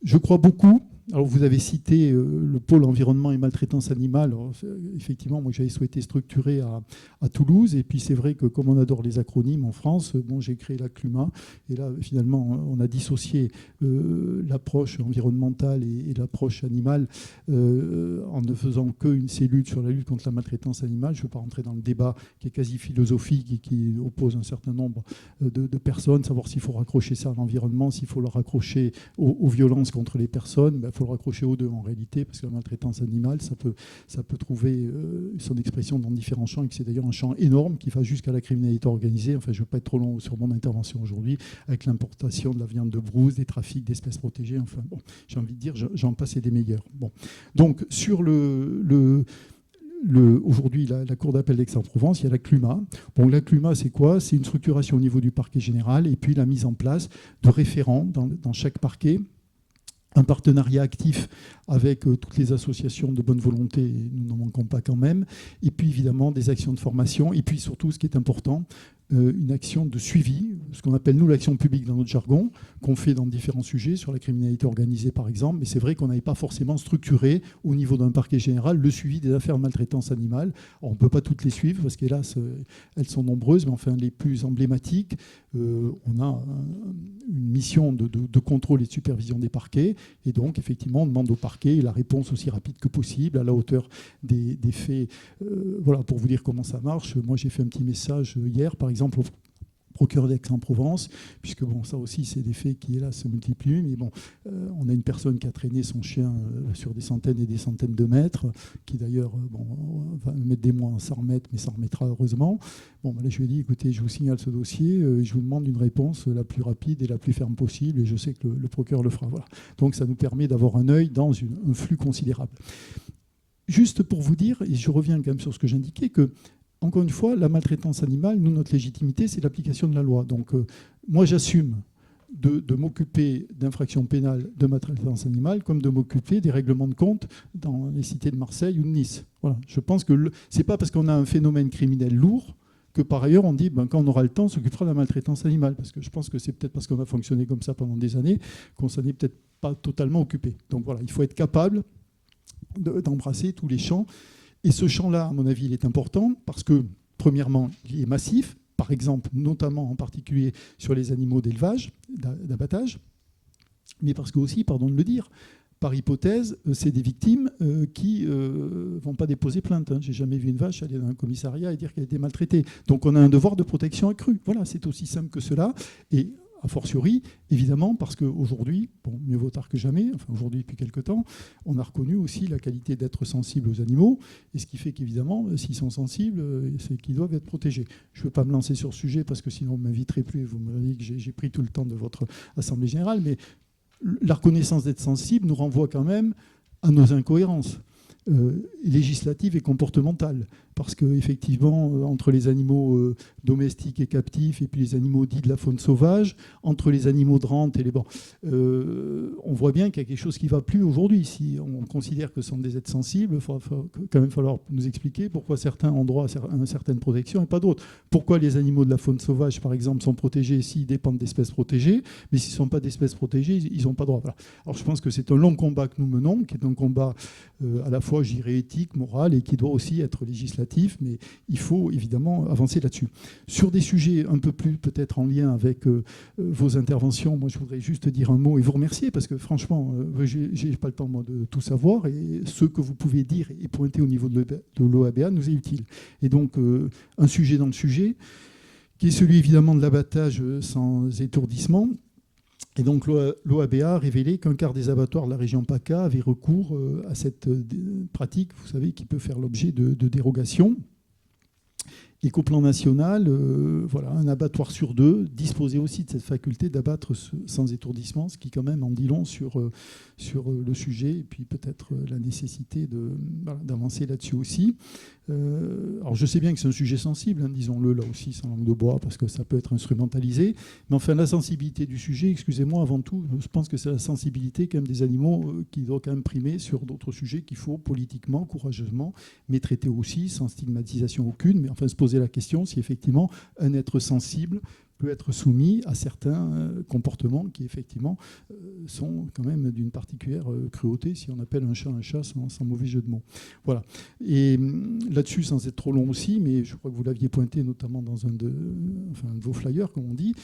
je crois beaucoup. Alors, vous avez cité le pôle environnement et maltraitance animale. Alors, effectivement, moi, j'avais souhaité structurer à Toulouse. Et puis, c'est vrai que comme on adore les acronymes en France, bon, j'ai créé la CLUMA. Et là, finalement, on a dissocié l'approche environnementale et l'approche animale en ne faisant qu'une cellule sur la lutte contre la maltraitance animale. Je ne veux pas rentrer dans le débat qui est quasi philosophique et qui oppose un certain nombre de personnes, savoir s'il faut raccrocher ça à l'environnement, s'il faut le raccrocher aux violences contre les personnes. Il faut le raccrocher aux deux en réalité, parce que la maltraitance animale, ça peut trouver son expression dans différents champs, et que c'est d'ailleurs un champ énorme qui va jusqu'à la criminalité organisée. Enfin, je ne veux pas être trop long sur mon intervention aujourd'hui, avec l'importation de la viande de brousse, des trafics d'espèces protégées. Enfin, bon, j'ai envie de dire, j'en passe et des meilleurs. Bon. Donc, sur aujourd'hui, la Cour d'appel d'Aix-en-Provence, il y a la CLUMA. Bon, la CLUMA, c'est quoi? C'est une structuration au niveau du parquet général et puis la mise en place de référents dans chaque parquet. Un partenariat actif avec toutes les associations de bonne volonté, nous n'en manquons pas quand même, et puis évidemment des actions de formation, et puis surtout, ce qui est important, une action de suivi, ce qu'on appelle nous l'action publique dans notre jargon, qu'on fait dans différents sujets, sur la criminalité organisée par exemple, mais c'est vrai qu'on n'avait pas forcément structuré au niveau d'un parquet général le suivi des affaires de maltraitance animale. Alors, on ne peut pas toutes les suivre, parce qu'hélas, elles sont nombreuses, mais enfin les plus emblématiques, on a une mission de contrôle et de supervision des parquets, et donc effectivement on demande au parquet la réponse aussi rapide que possible, à la hauteur des faits. Voilà, pour vous dire comment ça marche, moi j'ai fait un petit message hier par exemple au procureur d'Aix-en-Provence, puisque bon, ça aussi c'est des faits qui hélas se multiplient, mais bon, on a une personne qui a traîné son chien sur des centaines et des centaines de mètres, qui d'ailleurs va mettre des mois à s'en remettre, mais s'en remettra heureusement. Bon, ben là, je lui ai dit, écoutez, je vous signale ce dossier, et je vous demande une réponse la plus rapide et la plus ferme possible, et je sais que le procureur le fera. Voilà. Donc ça nous permet d'avoir un œil dans un flux considérable. Juste pour vous dire, et je reviens quand même sur ce que j'indiquais, que encore une fois, la maltraitance animale, nous, notre légitimité, c'est l'application de la loi. Donc, moi, j'assume de m'occuper d'infractions pénales de maltraitance animale, comme de m'occuper des règlements de compte dans les cités de Marseille ou de Nice. Voilà. Je pense que c'est pas parce qu'on a un phénomène criminel lourd que par ailleurs on dit quand on aura le temps, on s'occupera de la maltraitance animale. Parce que je pense que c'est peut-être parce qu'on a fonctionné comme ça pendant des années qu'on s'en est peut-être pas totalement occupé. Donc voilà, il faut être capable d'embrasser tous les champs. Et ce champ-là, à mon avis, il est important parce que, premièrement, il est massif, par exemple, notamment en particulier sur les animaux d'élevage, d'abattage, mais parce que aussi, pardon de le dire, par hypothèse, c'est des victimes qui ne vont pas déposer plainte. J'ai jamais vu une vache aller dans un commissariat et dire qu'elle a été maltraitée. Donc on a un devoir de protection accru. Voilà, c'est aussi simple que cela. Et a fortiori, évidemment, parce qu'aujourd'hui, bon, mieux vaut tard que jamais, enfin aujourd'hui depuis quelque temps, on a reconnu aussi la qualité d'être sensible aux animaux, et ce qui fait qu'évidemment, s'ils sont sensibles, c'est qu'ils doivent être protégés. Je ne veux pas me lancer sur ce sujet, parce que sinon vous ne m'inviterez plus, et vous me dites que j'ai pris tout le temps de votre Assemblée générale, mais la reconnaissance d'être sensible nous renvoie quand même à nos incohérences législatives et comportementales. Parce qu'effectivement, entre les animaux domestiques et captifs, et puis les animaux dits de la faune sauvage, entre les animaux de rente et les... Bon, on voit bien qu'il y a quelque chose qui ne va plus aujourd'hui. Si on considère que ce sont des êtres sensibles, il va quand même falloir nous expliquer pourquoi certains ont droit à une certaine protection et pas d'autres. Pourquoi les animaux de la faune sauvage, par exemple, sont protégés s'ils dépendent d'espèces protégées, mais s'ils ne sont pas d'espèces protégées, ils n'ont pas droit. Voilà. Alors je pense que c'est un long combat que nous menons, qui est un combat à la fois, je dirais, éthique, moral, et qui doit aussi être législatif, mais il faut évidemment avancer là-dessus. Sur des sujets un peu plus peut-être en lien avec vos interventions, moi je voudrais juste dire un mot et vous remercier, parce que franchement, j'ai pas le temps moi, de tout savoir, et ce que vous pouvez dire et pointer au niveau de l'OABA nous est utile. Et donc, un sujet dans le sujet, qui est celui évidemment de l'abattage sans étourdissement. Et donc l'OABA a révélé qu'un quart des abattoirs de la région PACA avaient recours à cette pratique, vous savez, qui peut faire l'objet de dérogations. Et qu'au plan national, voilà, un abattoir sur 2 disposait aussi de cette faculté d'abattre sans étourdissement, ce qui quand même en dit long sur le sujet, et puis peut-être la nécessité d'avancer là-dessus aussi. Alors je sais bien que c'est un sujet sensible, hein, disons-le là aussi sans langue de bois, parce que ça peut être instrumentalisé, mais enfin la sensibilité du sujet, excusez-moi, avant tout, je pense que c'est la sensibilité quand même des animaux qui doit quand même primer sur d'autres sujets qu'il faut politiquement, courageusement, mais traiter aussi sans stigmatisation aucune, mais enfin se poser la question si effectivement un être sensible peut être soumis à certains comportements qui effectivement sont quand même d'une particulière cruauté, si on appelle un chat sans mauvais jeu de mots. Voilà. Et là-dessus, sans être trop long aussi, mais je crois que vous l'aviez pointé notamment dans un de vos flyers, comme on dit,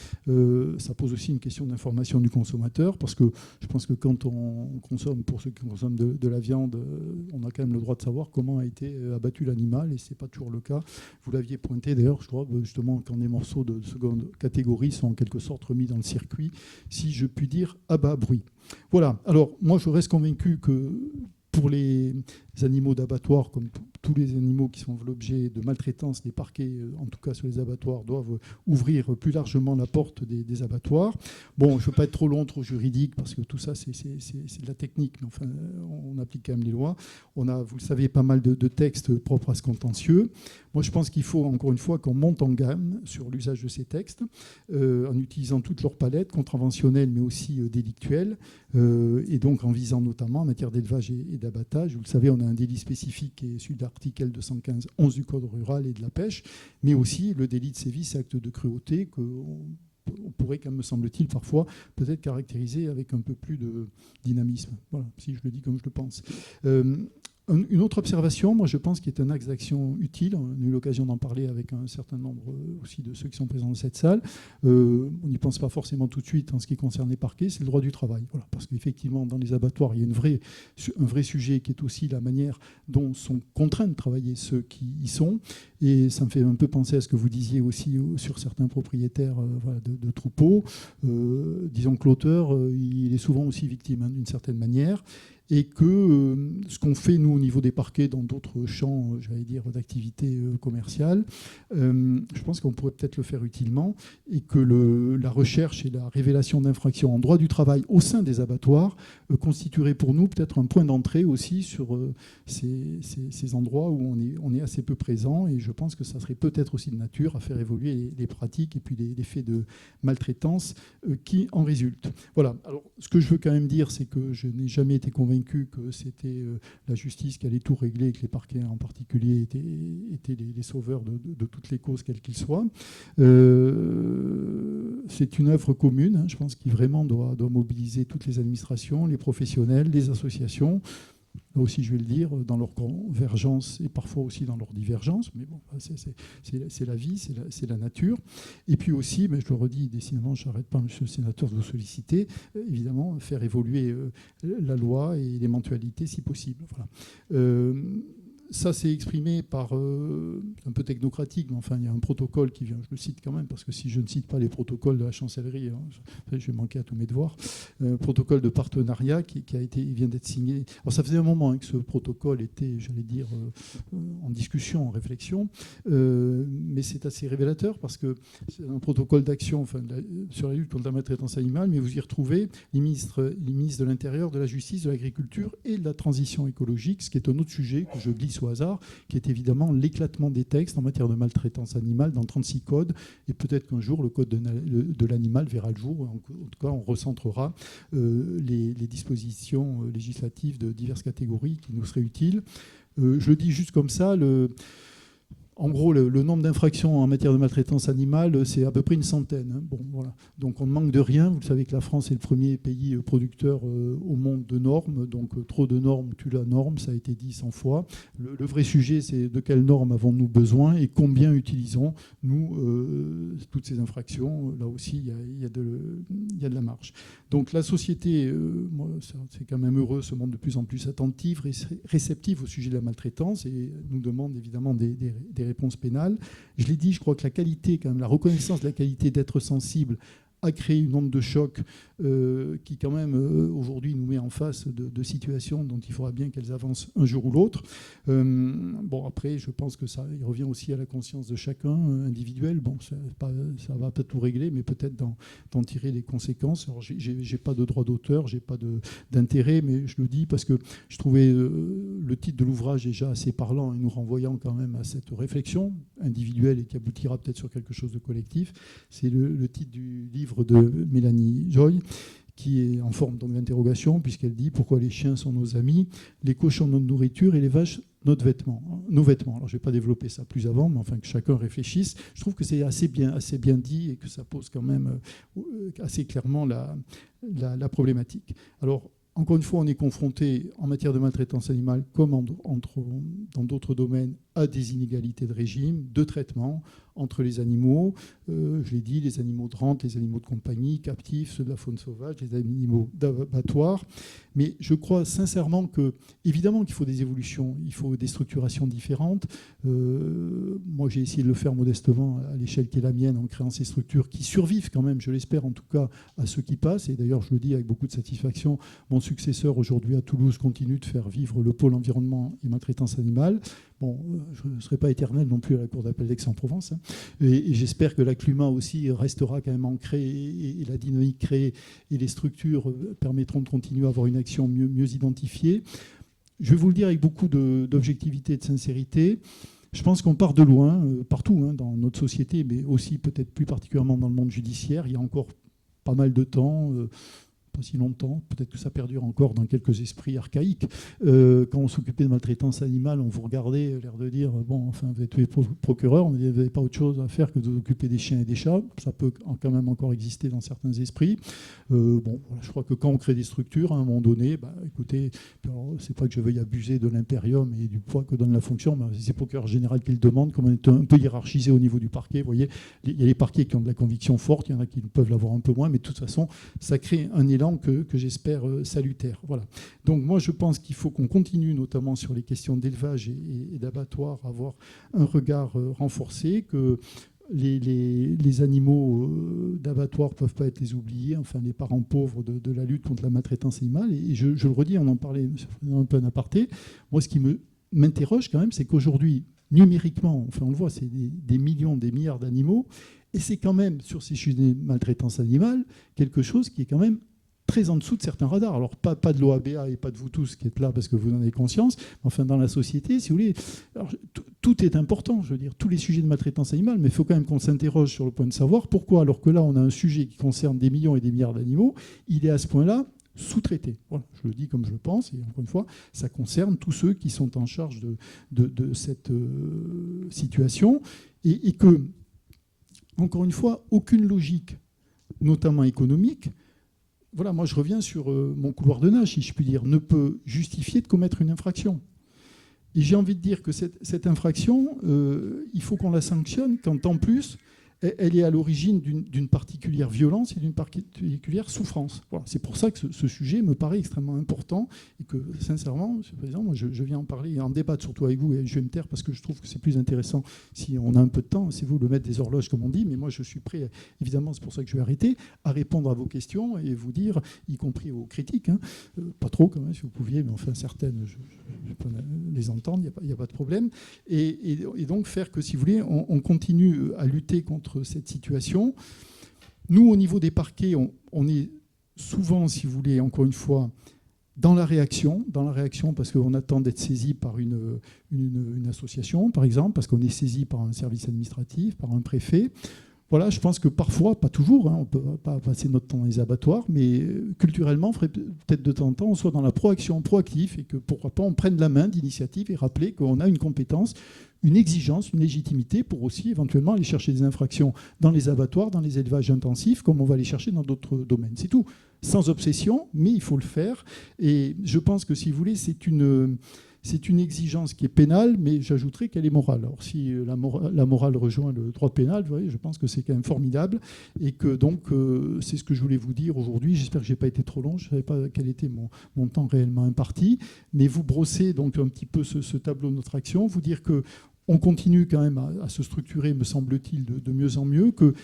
ça pose aussi une question d'information du consommateur, parce que je pense que quand on consomme, pour ceux qui consomment de la viande, on a quand même le droit de savoir comment a été abattu l'animal, et ce n'est pas toujours le cas. Vous l'aviez pointé d'ailleurs, je crois, justement, quand des morceaux de seconde catégories sont en quelque sorte remis dans le circuit, si je puis dire, à bas bruit. Voilà. Alors, moi, je reste convaincu que pour les animaux d'abattoir, comme tous les animaux qui sont l'objet de maltraitance, les parquets, en tout cas sur les abattoirs, doivent ouvrir plus largement la porte des abattoirs. Bon, je ne veux pas être trop long, trop juridique, parce que tout ça, c'est de la technique, mais enfin, on applique quand même les lois. On a, vous le savez, pas mal de textes propres à ce contentieux. Moi, je pense qu'il faut, encore une fois, qu'on monte en gamme sur l'usage de ces textes, en utilisant toute leur palette, contraventionnelle, mais aussi délictuelle, et donc en visant notamment en matière d'élevage et d'abattage. Vous le savez, on a un délit spécifique qui est issu de l'article L215-11 du Code rural et de la pêche, mais aussi le délit de sévice et acte de cruauté qu'on pourrait, comme me semble-t-il, parfois peut-être caractériser avec un peu plus de dynamisme. Voilà, si je le dis comme je le pense. Une autre observation, moi je pense qu'il est un axe d'action utile, on a eu l'occasion d'en parler avec un certain nombre aussi de ceux qui sont présents dans cette salle, on n'y pense pas forcément tout de suite en ce qui concerne les parquets, c'est le droit du travail. Voilà, parce qu'effectivement dans les abattoirs il y a un vrai sujet qui est aussi la manière dont sont contraints de travailler ceux qui y sont, et ça me fait un peu penser à ce que vous disiez aussi sur certains propriétaires voilà, de troupeaux. Disons que l'auteur il est souvent aussi victime hein, d'une certaine manière, et que ce qu'on fait, nous, au niveau des parquets, dans d'autres champs, j'allais dire, d'activité commerciale, je pense qu'on pourrait peut-être le faire utilement, et que la recherche et la révélation d'infractions en droit du travail au sein des abattoirs constituerait pour nous peut-être un point d'entrée aussi sur ces endroits où on est assez peu présent, et je pense que ça serait peut-être aussi de nature à faire évoluer les pratiques et puis les faits de maltraitance qui en résultent. Voilà. Alors, ce que je veux quand même dire, c'est que je n'ai jamais été convaincu que c'était la justice qui allait tout régler et que les parquets en particulier étaient les sauveurs de toutes les causes, quelles qu'ils soient. C'est une œuvre commune, hein, je pense, qui vraiment doit mobiliser toutes les administrations, les professionnels, les associations, là aussi je vais le dire, dans leur convergence et parfois aussi dans leur divergence, mais bon, c'est la vie, c'est la nature. Et puis aussi, mais je le redis, décidément, je n'arrête pas, monsieur le sénateur, de vous solliciter, évidemment, faire évoluer la loi et l'éventualité si possible. Voilà. Ça s'est exprimé par, un peu technocratique, mais enfin, il y a un protocole qui vient, je le cite quand même, parce que si je ne cite pas les protocoles de la chancellerie, je vais manquer à tous mes devoirs, protocole de partenariat qui vient d'être signé. Alors, ça faisait un moment que ce protocole était, j'allais dire, en discussion, en réflexion, mais c'est assez révélateur parce que c'est un protocole d'action sur la lutte contre la maltraitance animale, mais vous y retrouvez les ministres de l'Intérieur, de la Justice, de l'Agriculture et de la transition écologique, ce qui est un autre sujet que je glisse au hasard, qui est évidemment l'éclatement des textes en matière de maltraitance animale dans 36 codes. Et peut-être qu'un jour, le code de l'animal verra le jour. En tout cas, on recentrera les dispositions législatives de diverses catégories qui nous seraient utiles. Je le dis juste comme ça, en gros, le nombre d'infractions en matière de maltraitance animale, c'est à peu près une centaine. Bon, voilà. Donc on ne manque de rien. Vous savez que la France est le premier pays producteur au monde de normes. Donc trop de normes tue la norme, ça a été dit 100 fois. Le vrai sujet, c'est de quelles normes avons-nous besoin et combien utilisons-nous toutes ces infractions. Là aussi, il y a de la marge. Donc la société, c'est quand même heureux, se montre de plus en plus attentive, réceptive au sujet de la maltraitance et nous demande évidemment des réponses pénales. Je l'ai dit, je crois que la qualité, quand même, la reconnaissance de la qualité d'être sensible a créé une onde de choc qui, quand même, aujourd'hui nous met en face de situations dont il faudra bien qu'elles avancent un jour ou l'autre. Bon, après, je pense que ça, il revient aussi à la conscience de chacun individuel. Bon, ça va pas tout régler, mais peut-être d'en tirer les conséquences. Alors, j'ai pas de droit d'auteur, j'ai pas d'intérêt, mais je le dis parce que je trouvais le titre de l'ouvrage déjà assez parlant et nous renvoyant quand même à cette réflexion individuelle et qui aboutira peut-être sur quelque chose de collectif. C'est le titre du livre de Mélanie Joy, qui est en forme d'interrogation, puisqu'elle dit « Pourquoi les chiens sont nos amis, les cochons notre nourriture et les vaches nos vêtements ». Alors, je ne vais pas développer ça plus avant, mais enfin que chacun réfléchisse. Je trouve que c'est assez bien dit et que ça pose quand même assez clairement la problématique. Alors, encore une fois, on est confronté en matière de maltraitance animale, comme dans d'autres domaines, à des inégalités de régime, de traitement entre les animaux. Je l'ai dit, les animaux de rente, les animaux de compagnie, captifs, ceux de la faune sauvage, les animaux d'abattoir. Mais je crois sincèrement évidemment qu'il faut des évolutions, il faut des structurations différentes. Moi, j'ai essayé de le faire modestement à l'échelle qui est la mienne en créant ces structures qui survivent quand même, je l'espère en tout cas, à ceux qui passent. Et d'ailleurs, je le dis avec beaucoup de satisfaction, mon successeur aujourd'hui à Toulouse continue de faire vivre le pôle environnement et maltraitance animale. Bon, je ne serai pas éternel non plus à la Cour d'appel d'Aix-en-Provence. Et j'espère que l'ACLUMA aussi restera quand même ancré et la dynamique créée et les structures permettront de continuer à avoir une action mieux identifiée. Je vais vous le dire avec beaucoup d'objectivité et de sincérité. Je pense qu'on part de loin, partout dans notre société, mais aussi peut-être plus particulièrement dans le monde judiciaire. Il y a encore pas mal de temps, pas si longtemps, peut-être que ça perdure encore dans quelques esprits archaïques. Quand on s'occupait de maltraitance animale, on vous regardait, l'air de dire, bon, enfin, vous êtes procureur, vous n'avez pas autre chose à faire que de vous occuper des chiens et des chats. Ça peut quand même encore exister dans certains esprits. Bon, voilà, je crois que quand on crée des structures, à un moment donné, écoutez, c'est pas que je veuille abuser de l'impérium et du poids que donne la fonction, mais c'est le procureur général qui le demande, comme on est un peu hiérarchisé au niveau du parquet. Vous voyez, il y a les parquets qui ont de la conviction forte, il y en a qui peuvent l'avoir un peu moins, mais de toute façon, ça crée un élan que j'espère salutaire. Voilà. Donc moi, je pense qu'il faut qu'on continue, notamment sur les questions d'élevage et d'abattoir, à avoir un regard renforcé, que les animaux d'abattoir ne peuvent pas être les oubliés, enfin les parents pauvres de la lutte contre la maltraitance animale. Et je le redis, on en parlait un peu en aparté. Moi, ce qui m'interroge quand même, c'est qu'aujourd'hui, numériquement, enfin on le voit, c'est des millions, des milliards d'animaux, et c'est quand même, sur ces sujets de maltraitance animale, quelque chose qui est quand même très en dessous de certains radars. Alors, pas de l'OABA et pas de vous tous qui êtes là parce que vous en avez conscience, mais enfin, dans la société, si vous voulez, alors, tout est important, je veux dire, tous les sujets de maltraitance animale, mais il faut quand même qu'on s'interroge sur le point de savoir pourquoi, alors que là, on a un sujet qui concerne des millions et des milliards d'animaux, il est à ce point-là sous-traité. Voilà, je le dis comme je le pense, et encore une fois, ça concerne tous ceux qui sont en charge de cette situation, et que, encore une fois, aucune logique, notamment économique, voilà, moi je reviens sur mon couloir de nage, si je puis dire, ne peut justifier de commettre une infraction. Et j'ai envie de dire que cette infraction, il faut qu'on la sanctionne quand en plus elle est à l'origine d'une particulière violence et d'une particulière souffrance. Voilà, c'est pour ça que ce sujet me paraît extrêmement important et que, sincèrement, Monsieur le Président, moi, je viens en parler et en débattre surtout avec vous, et je vais me taire parce que je trouve que c'est plus intéressant si on a un peu de temps, c'est vous le maître des horloges, comme on dit, mais moi, je suis prêt, évidemment, c'est pour ça que je vais arrêter, à répondre à vos questions et vous dire, y compris aux critiques, hein, pas trop quand même, si vous pouviez, mais enfin, certaines, je peux les entendre, il n'y a pas de problème, et donc faire que, si vous voulez, on continue à lutter contre cette situation. Nous, au niveau des parquets, on est souvent, si vous voulez, encore une fois, dans la réaction parce qu'on attend d'être saisi par une association, par exemple, parce qu'on est saisi par un service administratif, par un préfet. Voilà, je pense que parfois, pas toujours, on ne peut pas passer notre temps dans les abattoirs, mais culturellement, il faudrait peut-être de temps en temps, on soit dans la proactive et que pourquoi pas on prenne la main d'initiative et rappeler qu'on a une compétence, une exigence, une légitimité pour aussi éventuellement aller chercher des infractions dans les abattoirs, dans les élevages intensifs, comme on va les chercher dans d'autres domaines. C'est tout. Sans obsession, mais il faut le faire. Et je pense que, si vous voulez, c'est une exigence qui est pénale, mais j'ajouterais qu'elle est morale. Alors si la morale rejoint le droit pénal, vous voyez, je pense que c'est quand même formidable et que donc c'est ce que je voulais vous dire aujourd'hui. J'espère que je n'ai pas été trop long, je ne savais pas quel était mon temps réellement imparti, mais vous brossez donc un petit peu ce tableau de notre action, vous dire qu'on continue quand même à se structurer, me semble-t-il, de mieux en mieux, que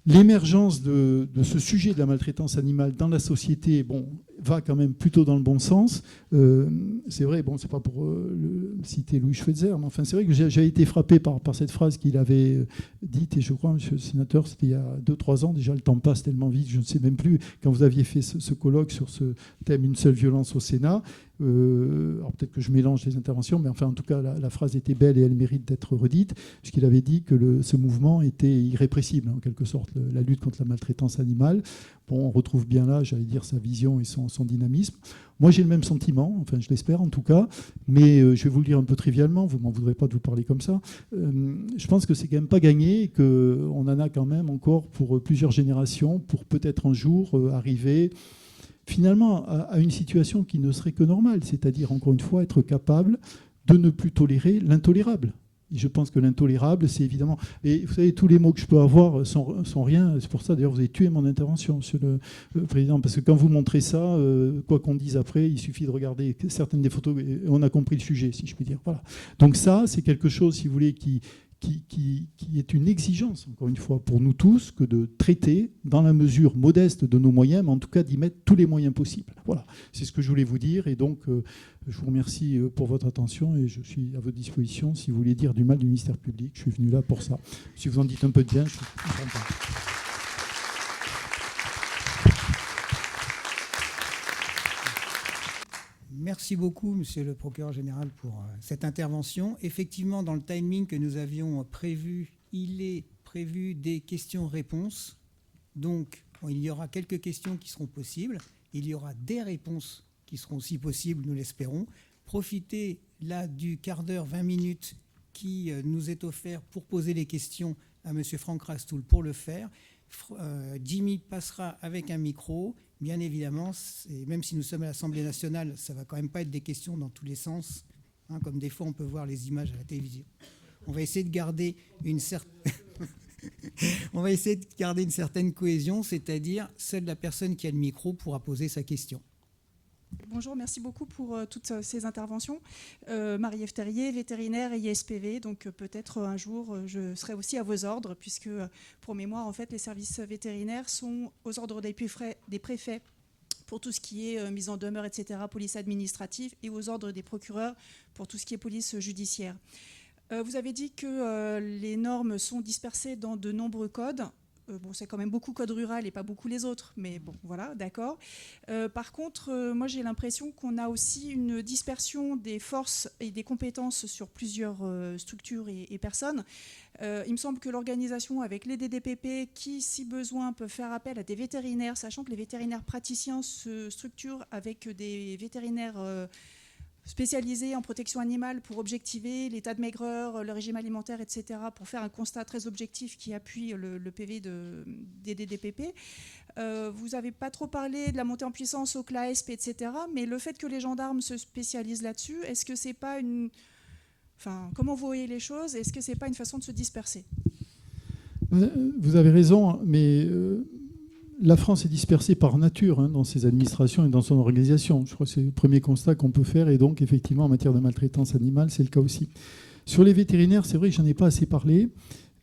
l'émergence de ce sujet de la maltraitance animale dans la société va quand même plutôt dans le bon sens. C'est vrai, c'est pas pour citer Louis Schweitzer, mais enfin c'est vrai que j'ai été frappé par cette phrase qu'il avait dite, et je crois, monsieur le sénateur, c'était il y a 2-3 ans, déjà le temps passe tellement vite, je ne sais même plus, quand vous aviez fait ce colloque sur ce thème « Une seule violence au Sénat ». Alors peut-être que je mélange les interventions, mais enfin en tout cas la phrase était belle et elle mérite d'être redite, puisqu'il avait dit que ce mouvement était irrépressible, en quelque sorte, la lutte contre la maltraitance animale. On retrouve bien là, j'allais dire, sa vision et son dynamisme. Moi j'ai le même sentiment, enfin je l'espère en tout cas, mais je vais vous le dire un peu trivialement, vous ne m'en voudrez pas de vous parler comme ça. Je pense que c'est quand même pas gagné, qu'on en a quand même encore pour plusieurs générations, pour peut-être un jour arriver finalement à une situation qui ne serait que normale, c'est-à-dire, encore une fois, être capable de ne plus tolérer l'intolérable. Et je pense que l'intolérable, c'est évidemment... Et vous savez, tous les mots que je peux avoir sont rien. C'est pour ça, d'ailleurs, vous avez tué mon intervention, Monsieur le Président, parce que quand vous montrez ça, quoi qu'on dise après, il suffit de regarder certaines des photos et on a compris le sujet, si je puis dire. Voilà. Donc ça, c'est quelque chose, si vous voulez, qui est une exigence, encore une fois, pour nous tous, que de traiter, dans la mesure modeste de nos moyens, mais en tout cas d'y mettre tous les moyens possibles. Voilà, c'est ce que je voulais vous dire. Et donc, je vous remercie pour votre attention et je suis à votre disposition. Si vous voulez dire du mal du ministère public, je suis venu là pour ça. Si vous en dites un peu de bien, je suis content. Merci beaucoup, Monsieur le procureur général, pour cette intervention. Effectivement, dans le timing que nous avions prévu, il est prévu des questions-réponses. Donc, il y aura quelques questions qui seront possibles. Il y aura des réponses qui seront aussi possibles, nous l'espérons. Profitez là du quart d'heure, 20 minutes qui nous est offert pour poser les questions à Monsieur Franck Rastoul pour le faire. Jimmy passera avec un micro. Bien évidemment, même si nous sommes à l'Assemblée nationale, ça ne va quand même pas être des questions dans tous les sens, comme des fois on peut voir les images à la télévision. On va essayer de garder une certaine cohésion, c'est-à-dire seule la personne qui a le micro pourra poser sa question. Bonjour, merci beaucoup pour toutes ces interventions. Marie-Ève Terrier, vétérinaire et ISPV, donc peut-être un jour je serai aussi à vos ordres, puisque pour mémoire, en fait, les services vétérinaires sont aux ordres des préfets pour tout ce qui est mise en demeure, etc., police administrative, et aux ordres des procureurs pour tout ce qui est police judiciaire. Vous avez dit que les normes sont dispersées dans de nombreux codes. C'est quand même beaucoup code rural et pas beaucoup les autres, mais bon, voilà, d'accord. Par contre, moi j'ai l'impression qu'on a aussi une dispersion des forces et des compétences sur plusieurs structures et personnes. Il me semble que l'organisation avec les DDPP, qui, si besoin, peut faire appel à des vétérinaires, sachant que les vétérinaires praticiens se structurent avec des vétérinaires spécialisé en protection animale pour objectiver l'état de maigreur, le régime alimentaire, etc., pour faire un constat très objectif qui appuie le PV des DDPP. Vous n'avez pas trop parlé de la montée en puissance au CLAESP, etc., mais le fait que les gendarmes se spécialisent là-dessus, est-ce que c'est pas une... Enfin, comment vous voyez les choses? Est-ce que c'est pas une façon de se disperser? Vous avez raison, mais la France est dispersée par nature dans ses administrations et dans son organisation. Je crois que c'est le premier constat qu'on peut faire. Et donc, effectivement, en matière de maltraitance animale, c'est le cas aussi. Sur les vétérinaires, c'est vrai que j'en ai pas assez parlé,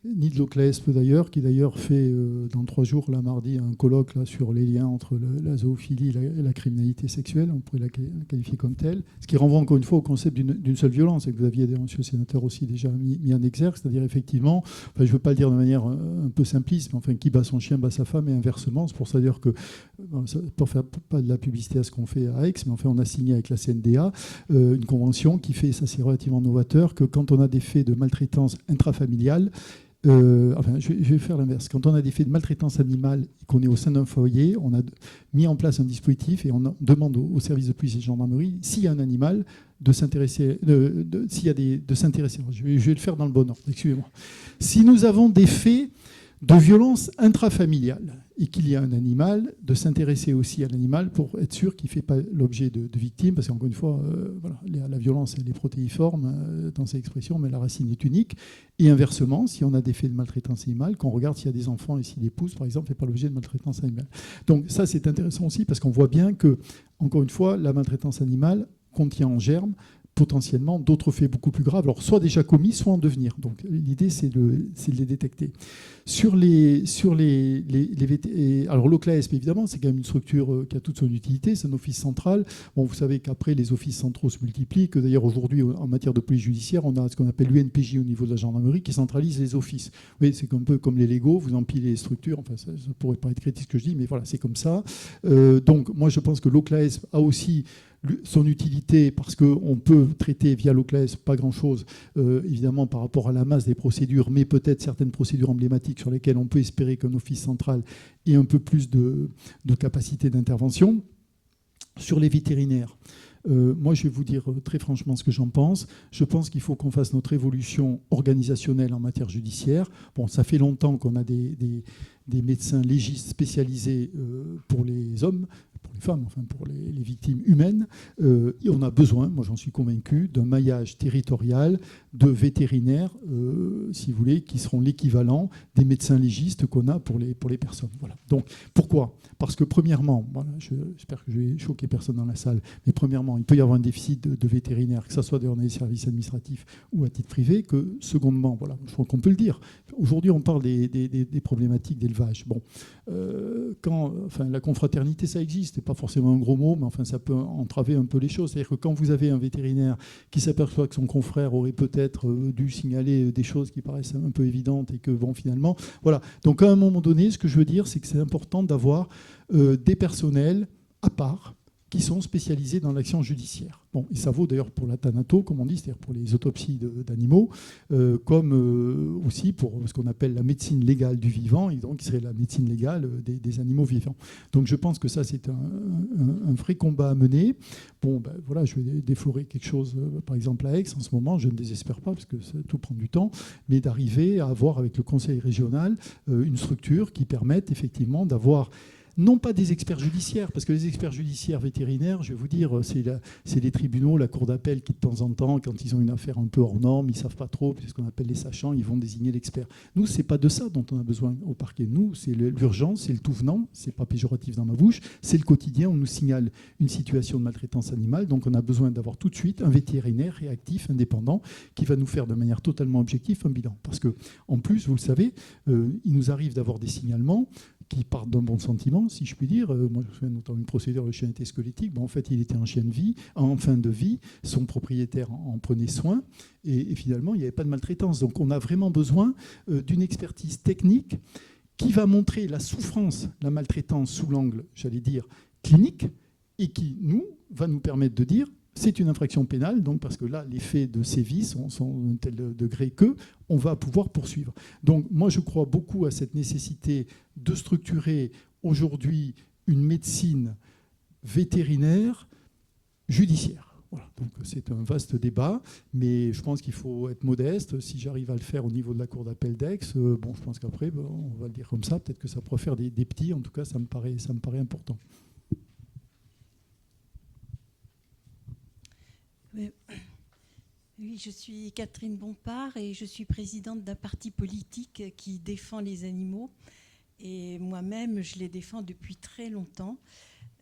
ni de l'OCLESP d'ailleurs, qui d'ailleurs fait dans 3 jours, là, mardi, un colloque là, sur les liens entre la zoophilie et la criminalité sexuelle. On pourrait la qualifier comme telle. Ce qui renvoie encore une fois au concept d'une seule violence, et que vous aviez, monsieur le sénateur, aussi déjà mis en exergue, c'est-à-dire effectivement, je ne veux pas le dire de manière un peu simpliste, mais enfin, qui bat son chien bat sa femme, et inversement. C'est pour ça dire que, pour faire pas de la publicité à ce qu'on fait à Aix, mais enfin, on a signé avec la CNDA une convention qui fait, ça c'est relativement novateur, que quand on a des faits de maltraitance intrafamiliale, je vais faire l'inverse. Quand on a des faits de maltraitance animale et qu'on est au sein d'un foyer, on a mis en place un dispositif et on demande au service de police et de gendarmerie, s'il y a un animal, de s'intéresser. Je vais le faire dans le bon ordre, excusez-moi. Si nous avons des faits de violence intrafamiliale et qu'il y a un animal, de s'intéresser aussi à l'animal pour être sûr qu'il ne fait pas l'objet de victimes, parce qu'encore une fois, la violence, elle est protéiforme dans ses expressions, mais la racine est unique. Et inversement, si on a des faits de maltraitance animale, qu'on regarde s'il y a des enfants et si l'épouse, par exemple, ne fait pas l'objet de maltraitance animale. Donc ça, c'est intéressant aussi, parce qu'on voit bien que, encore une fois, la maltraitance animale contient en germe potentiellement d'autres faits beaucoup plus graves, alors soit déjà commis, soit en devenir. Donc l'idée, c'est de les détecter. Alors l'OCLAESP, évidemment, c'est quand même une structure qui a toute son utilité, c'est un office central. Bon, vous savez qu'après, les offices centraux se multiplient, que d'ailleurs aujourd'hui, en matière de police judiciaire, on a ce qu'on appelle l'UNPJ au niveau de la gendarmerie qui centralise les offices. Oui, c'est un peu comme les Lego, vous empilez les structures, enfin ça pourrait pas être critique ce que je dis, mais voilà, c'est comme ça. Donc moi, je pense que l'OCLAESP a aussi son utilité, parce qu'on peut traiter via l'OCLES pas grand-chose, évidemment, par rapport à la masse des procédures, mais peut-être certaines procédures emblématiques sur lesquelles on peut espérer qu'un office central ait un peu plus de capacité d'intervention. Sur les vétérinaires, moi, je vais vous dire très franchement ce que j'en pense. Je pense qu'il faut qu'on fasse notre évolution organisationnelle en matière judiciaire. Bon, ça fait longtemps qu'on a des médecins légistes spécialisés pour les hommes, pour les femmes, enfin pour les victimes humaines. Et on a besoin, moi j'en suis convaincu, d'un maillage territorial de vétérinaires, si vous voulez, qui seront l'équivalent des médecins légistes qu'on a pour les personnes. Voilà. Donc pourquoi ? Parce que premièrement, voilà, j'espère que je vais choquer personne dans la salle, mais premièrement, il peut y avoir un déficit de vétérinaires, que ce soit dans les services administratifs ou à titre privé, que secondement, voilà, je crois qu'on peut le dire. Aujourd'hui, on parle des problématiques d'élevage. Bon, la confraternité, ça existe, c'est pas forcément un gros mot, mais enfin, ça peut entraver un peu les choses. C'est-à-dire que quand vous avez un vétérinaire qui s'aperçoit que son confrère aurait peut-être dû signaler des choses qui paraissent un peu évidentes et que, bon, finalement, voilà. Donc, à un moment donné, ce que je veux dire, c'est que c'est important d'avoir des personnels à part qui sont spécialisés dans l'action judiciaire. Bon, et ça vaut d'ailleurs pour la thanato, comme on dit, c'est-à-dire pour les autopsies d'animaux, comme aussi pour ce qu'on appelle la médecine légale du vivant, et donc qui serait la médecine légale des animaux vivants. Donc je pense que ça, c'est un vrai combat à mener. Bon, ben, voilà, je vais déflorer quelque chose, par exemple à Aix, en ce moment, je ne désespère pas, parce que ça, tout prend du temps, mais d'arriver à avoir avec le conseil régional une structure qui permette effectivement d'avoir non pas des experts judiciaires, parce que les experts judiciaires vétérinaires, je vais vous dire, c'est les tribunaux, la cour d'appel qui de temps en temps, quand ils ont une affaire un peu hors norme, ils ne savent pas trop, c'est ce qu'on appelle les sachants, ils vont désigner l'expert. Nous, ce n'est pas de ça dont on a besoin au parquet. Nous, c'est l'urgence, c'est le tout venant, ce n'est pas péjoratif dans ma bouche, c'est le quotidien, on nous signale une situation de maltraitance animale, donc on a besoin d'avoir tout de suite un vétérinaire réactif, indépendant, qui va nous faire de manière totalement objective un bilan. Parce que, en plus, vous le savez, il nous arrive d'avoir des signalements qui partent d'un bon sentiment, si je puis dire. Moi, je me souviens notamment d'une procédure de chien était squelettique. Bon, en fait, il était en chien de vie, en fin de vie. Son propriétaire en prenait soin. Et finalement, il n'y avait pas de maltraitance. Donc, on a vraiment besoin d'une expertise technique qui va montrer la souffrance, la maltraitance sous l'angle, j'allais dire, clinique, et qui, va nous permettre de dire c'est une infraction pénale, donc parce que là, les faits de sévices sont d'un tel degré qu'on va pouvoir poursuivre. Donc moi, je crois beaucoup à cette nécessité de structurer aujourd'hui une médecine vétérinaire judiciaire. Voilà, donc c'est un vaste débat, mais je pense qu'il faut être modeste. Si j'arrive à le faire au niveau de la cour d'appel d'Aix, bon, je pense qu'après, on va le dire comme ça, peut-être que ça pourrait faire des petits. En tout cas, ça me paraît important. Oui, je suis Catherine Bompard et je suis présidente d'un parti politique qui défend les animaux. Et moi-même, je les défends depuis très longtemps.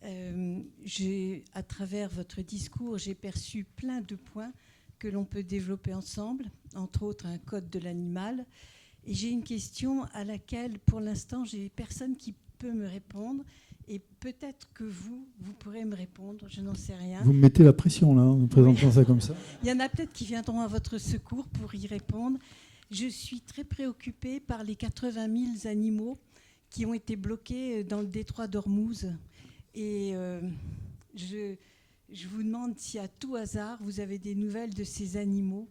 À travers votre discours, j'ai perçu plein de points que l'on peut développer ensemble, entre autres un code de l'animal. Et j'ai une question à laquelle, pour l'instant, j'ai personne qui peut me répondre. Et peut-être que vous pourrez me répondre, je n'en sais rien. Vous me mettez la pression, là, en présentant ça comme ça. Il y en a peut-être qui viendront à votre secours pour y répondre. Je suis très préoccupée par les 80 000 animaux qui ont été bloqués dans le détroit d'Ormuz. Et je vous demande si, à tout hasard, vous avez des nouvelles de ces animaux,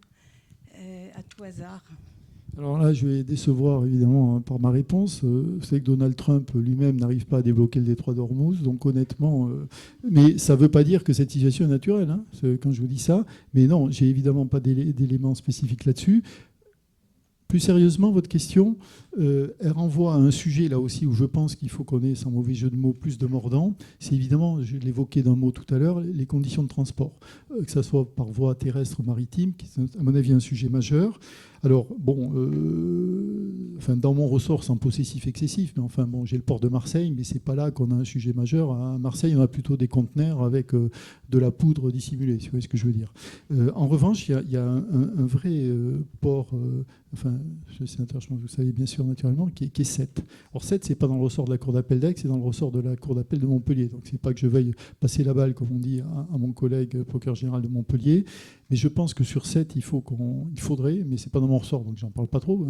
à tout hasard. Alors là, je vais décevoir évidemment par ma réponse. Vous savez que Donald Trump lui-même n'arrive pas à débloquer le détroit d'Ormuz, donc honnêtement, mais ça ne veut pas dire que cette situation est naturelle, hein, quand je vous dis ça. Mais non, j'ai évidemment pas d'éléments spécifiques là-dessus. Plus sérieusement, votre question, elle renvoie à un sujet là aussi où je pense qu'il faut qu'on ait, sans mauvais jeu de mots, plus de mordant. C'est évidemment, je l'évoquais d'un mot tout à l'heure, les conditions de transport, que ce soit par voie terrestre ou maritime, qui est à mon avis un sujet majeur. Alors, bon, dans mon ressort, sans possessif excessif, mais enfin, bon, j'ai le port de Marseille, mais c'est pas là qu'on a un sujet majeur. À Marseille, on a plutôt des conteneurs avec de la poudre dissimulée, si vous voyez ce que je veux dire. En revanche, il y a un vrai port, monsieur le sénateur, je pense que vous savez bien sûr naturellement, qui est Sète. Or, Sète, c'est pas dans le ressort de la cour d'appel d'Aix, c'est dans le ressort de la cour d'appel de Montpellier. Donc, c'est pas que je veuille passer la balle, comme on dit, à mon collègue procureur général de Montpellier. Mais je pense que sur 7, il faudrait, mais c'est pas dans mon ressort, donc j'en parle pas trop,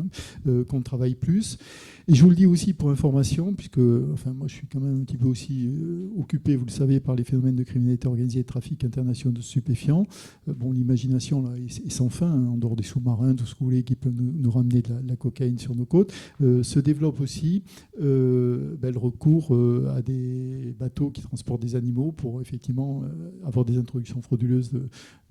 qu'on travaille plus. Et je vous le dis aussi pour information, puisque moi je suis quand même un petit peu aussi occupé, vous le savez, par les phénomènes de criminalité organisée et de trafic international de stupéfiants. L'imagination là est sans fin, hein, en dehors des sous-marins, tout ce que vous voulez, qui peuvent nous ramener de la cocaïne sur nos côtes. Se développe aussi le recours à des bateaux qui transportent des animaux pour effectivement avoir des introductions frauduleuses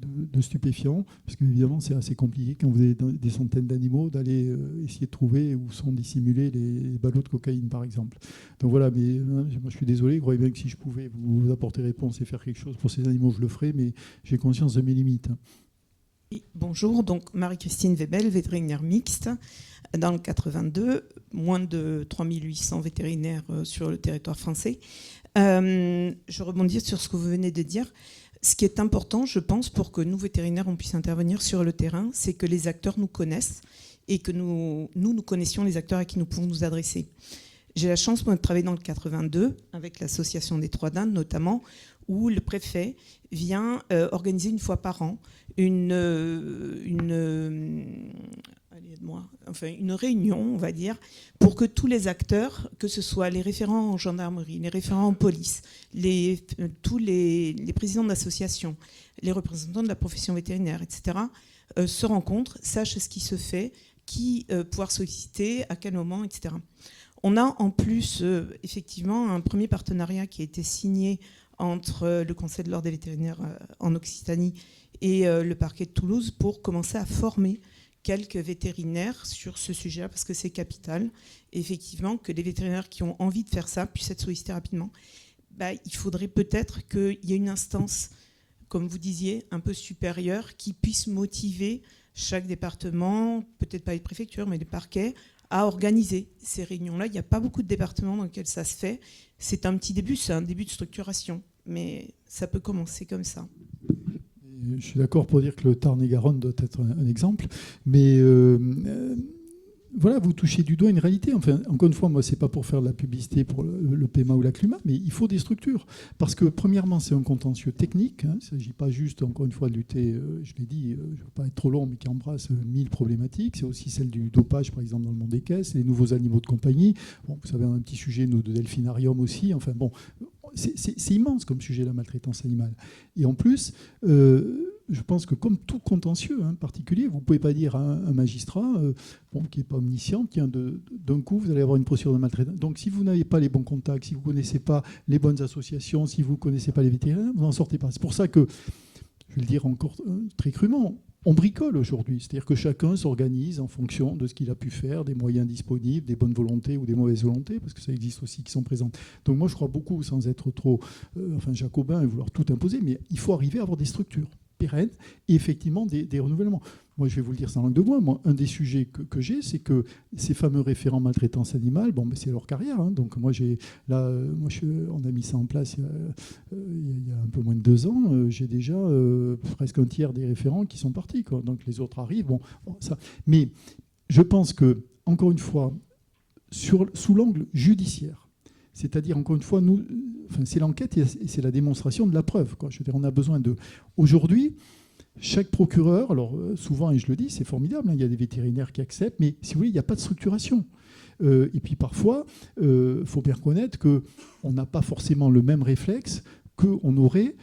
de stupéfiants, parce qu'évidemment c'est assez compliqué quand vous avez des centaines d'animaux d'aller essayer de trouver où sont dissimulés les ballots de cocaïne par exemple. Donc voilà, mais moi je suis désolé, croyez bien que si je pouvais vous apporter réponse et faire quelque chose pour ces animaux, je le ferais, mais j'ai conscience de mes limites. Oui, bonjour, donc Marie-Christine Webel, vétérinaire mixte. Dans le 82, moins de 3800 vétérinaires sur le territoire français. Je rebondis sur ce que vous venez de dire. Ce qui est important, je pense, pour que nous, vétérinaires, on puisse intervenir sur le terrain, c'est que les acteurs nous connaissent et que nous connaissions les acteurs à qui nous pouvons nous adresser. J'ai la chance, moi, de travailler dans le 82, avec l'association des Trois Dames, notamment, où le préfet vient organiser une fois par an une réunion, on va dire, pour que tous les acteurs, que ce soit les référents en gendarmerie, les référents en police, tous les présidents d'associations, les représentants de la profession vétérinaire, etc., se rencontrent, sachent ce qui se fait, qui pouvoir solliciter, à quel moment, etc. On a en plus, effectivement, un premier partenariat qui a été signé entre le Conseil de l'ordre des vétérinaires en Occitanie et le parquet de Toulouse pour commencer à former quelques vétérinaires sur ce sujet-là, parce que c'est capital. Et effectivement, que les vétérinaires qui ont envie de faire ça puissent être sollicités rapidement. Il faudrait peut-être qu'il y ait une instance, comme vous disiez, un peu supérieure, qui puisse motiver chaque département, peut-être pas les préfectures, mais les parquets, à organiser ces réunions-là. Il n'y a pas beaucoup de départements dans lesquels ça se fait. C'est un petit début, c'est un début de structuration, mais ça peut commencer comme ça. Je suis d'accord pour dire que le Tarn-et-Garonne doit être un exemple, mais voilà, vous touchez du doigt une réalité. Enfin, encore une fois, moi, c'est pas pour faire de la publicité pour le PEMA ou la CLUMA, mais il faut des structures. Parce que, premièrement, c'est un contentieux technique. Hein, il ne s'agit pas juste, encore une fois, de lutter, je l'ai dit, je ne veux pas être trop long, mais qui embrasse 1000 problématiques. C'est aussi celle du dopage, par exemple, dans le monde des caisses, les nouveaux animaux de compagnie. Bon, vous savez, on a un petit sujet, nous, de delphinarium aussi. Enfin, bon, c'est immense comme sujet, la maltraitance animale. Et en plus... je pense que comme tout contentieux particulier, vous ne pouvez pas dire à un magistrat qui n'est pas omniscient, tiens, d'un coup, vous allez avoir une procédure de maltraitance. Donc, si vous n'avez pas les bons contacts, si vous ne connaissez pas les bonnes associations, si vous ne connaissez pas les vétérinaires, vous n'en sortez pas. C'est pour ça que je vais le dire encore très crûment, on bricole aujourd'hui. C'est-à-dire que chacun s'organise en fonction de ce qu'il a pu faire, des moyens disponibles, des bonnes volontés ou des mauvaises volontés, parce que ça existe aussi qui sont présentes. Donc moi, je crois beaucoup, sans être trop jacobin et vouloir tout imposer, mais il faut arriver à avoir des structures pérennes et effectivement des renouvellements. Moi, je vais vous le dire sans langue de bois. Moi, un des sujets que j'ai, c'est que ces fameux référents maltraitance animale, c'est leur carrière. Hein. Donc moi, on a mis ça en place il y a un peu moins de 2 ans. J'ai déjà presque un tiers des référents qui sont partis, quoi. Donc les autres arrivent. Ça. Mais je pense que, encore une fois, sous l'angle judiciaire, c'est-à-dire, encore une fois, c'est l'enquête et c'est la démonstration de la preuve, quoi. Je veux dire, on a besoin de... Aujourd'hui, chaque procureur, alors souvent, et je le dis, c'est formidable, hein, il y a des vétérinaires qui acceptent, mais si vous voulez, il n'y a pas de structuration. Et puis parfois, il faut bien reconnaître qu'on n'a pas forcément le même réflexe qu'on aurait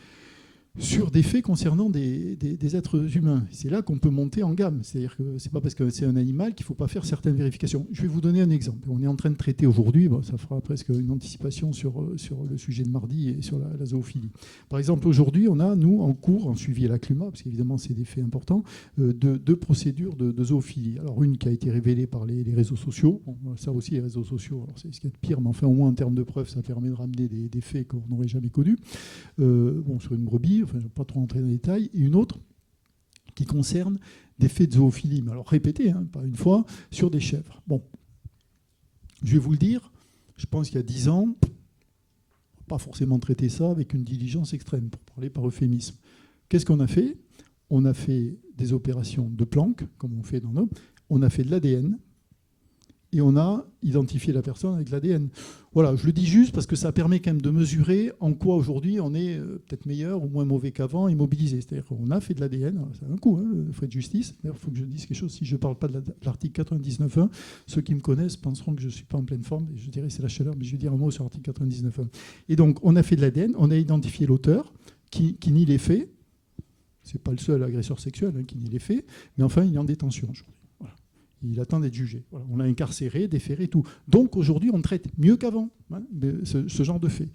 sur des faits concernant des êtres humains. C'est là qu'on peut monter en gamme. C'est-à-dire que ce n'est pas parce que c'est un animal qu'il ne faut pas faire certaines vérifications. Je vais vous donner un exemple. On est en train de traiter aujourd'hui, ça fera presque une anticipation sur le sujet de mardi et sur la zoophilie. Par exemple, aujourd'hui, on a, nous, en cours, en suivi à la CLUMA, parce qu'évidemment, c'est des faits importants, deux procédures de zoophilie. Alors, une qui a été révélée par les réseaux sociaux. Bon, ça aussi, les réseaux sociaux, alors c'est ce qu'il y a de pire, mais enfin, au moins, en termes de preuves, ça permet de ramener des faits qu'on n'aurait jamais connus. Sur une brebis, je ne vais pas trop rentrer dans les détails, et une autre qui concerne des faits de zoophilie, mais alors répétés, hein, pas une fois, sur des chèvres. Bon, je vais vous le dire, je pense qu'il y a 10 ans, on n'a pas forcément traité ça avec une diligence extrême, pour parler par euphémisme. Qu'est-ce qu'on a fait ? On a fait des opérations de planque, comme on fait dans nos... On a fait de l'ADN, et on a identifié la personne avec l'ADN. Voilà, je le dis juste parce que ça permet quand même de mesurer en quoi aujourd'hui on est peut-être meilleur ou moins mauvais qu'avant et mobilisé. C'est-à-dire qu'on a fait de l'ADN, c'est un coup, hein, frais de justice. D'ailleurs, il faut que je dise quelque chose, si je ne parle pas de l'article 99.1, ceux qui me connaissent penseront que je ne suis pas en pleine forme, et je dirais c'est la chaleur, mais je vais dire un mot sur l'article 99.1. Et donc, on a fait de l'ADN, on a identifié l'auteur qui nie les faits. Ce n'est pas le seul agresseur sexuel qui nie les faits, mais enfin, il est en détention aujourd'hui. Il attend d'être jugé. Voilà. On l'a incarcéré, déféré, tout. Donc aujourd'hui, on traite mieux qu'avant, hein, ce genre de fait.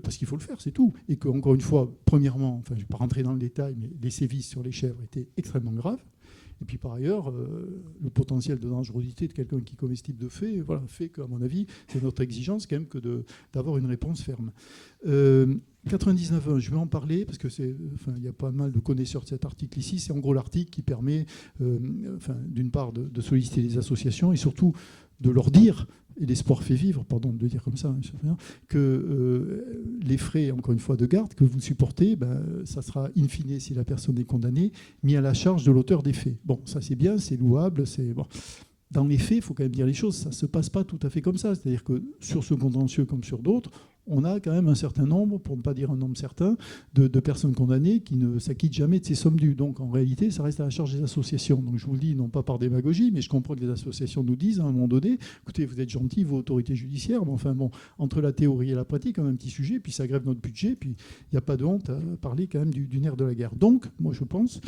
Parce qu'il faut le faire, c'est tout. Et qu'encore une fois, premièrement, je ne vais pas rentrer dans le détail, mais les sévices sur les chèvres étaient extrêmement graves. Et puis par ailleurs, le potentiel de dangerosité de quelqu'un qui commet ce type de fait, fait qu'à mon avis, c'est notre exigence quand même que d'avoir une réponse ferme. 99.1, je vais en parler parce que il y a pas mal de connaisseurs de cet article ici. C'est en gros l'article qui permet, d'une part, de solliciter les associations et surtout de leur dire, et l'espoir fait vivre, pardon de le dire comme ça, que les frais, encore une fois, de garde que vous supportez, ça sera in fine, si la personne est condamnée, mis à la charge de l'auteur des faits. Bon, ça c'est bien, c'est louable, c'est bon. Dans les faits, il faut quand même dire les choses, ça ne se passe pas tout à fait comme ça. C'est-à-dire que sur ce contentieux comme sur d'autres, on a quand même un certain nombre, pour ne pas dire un nombre certain, de personnes condamnées qui ne s'acquittent jamais de ces sommes dues. Donc en réalité, ça reste à la charge des associations. Donc je vous le dis, non pas par démagogie, mais je comprends que les associations nous disent à un moment donné, écoutez, vous êtes gentils, vos autorités judiciaires, mais enfin bon, entre la théorie et la pratique, on a un petit sujet, puis ça grève notre budget, puis il n'y a pas de honte à parler quand même du nerf de la guerre. Donc, moi je pense,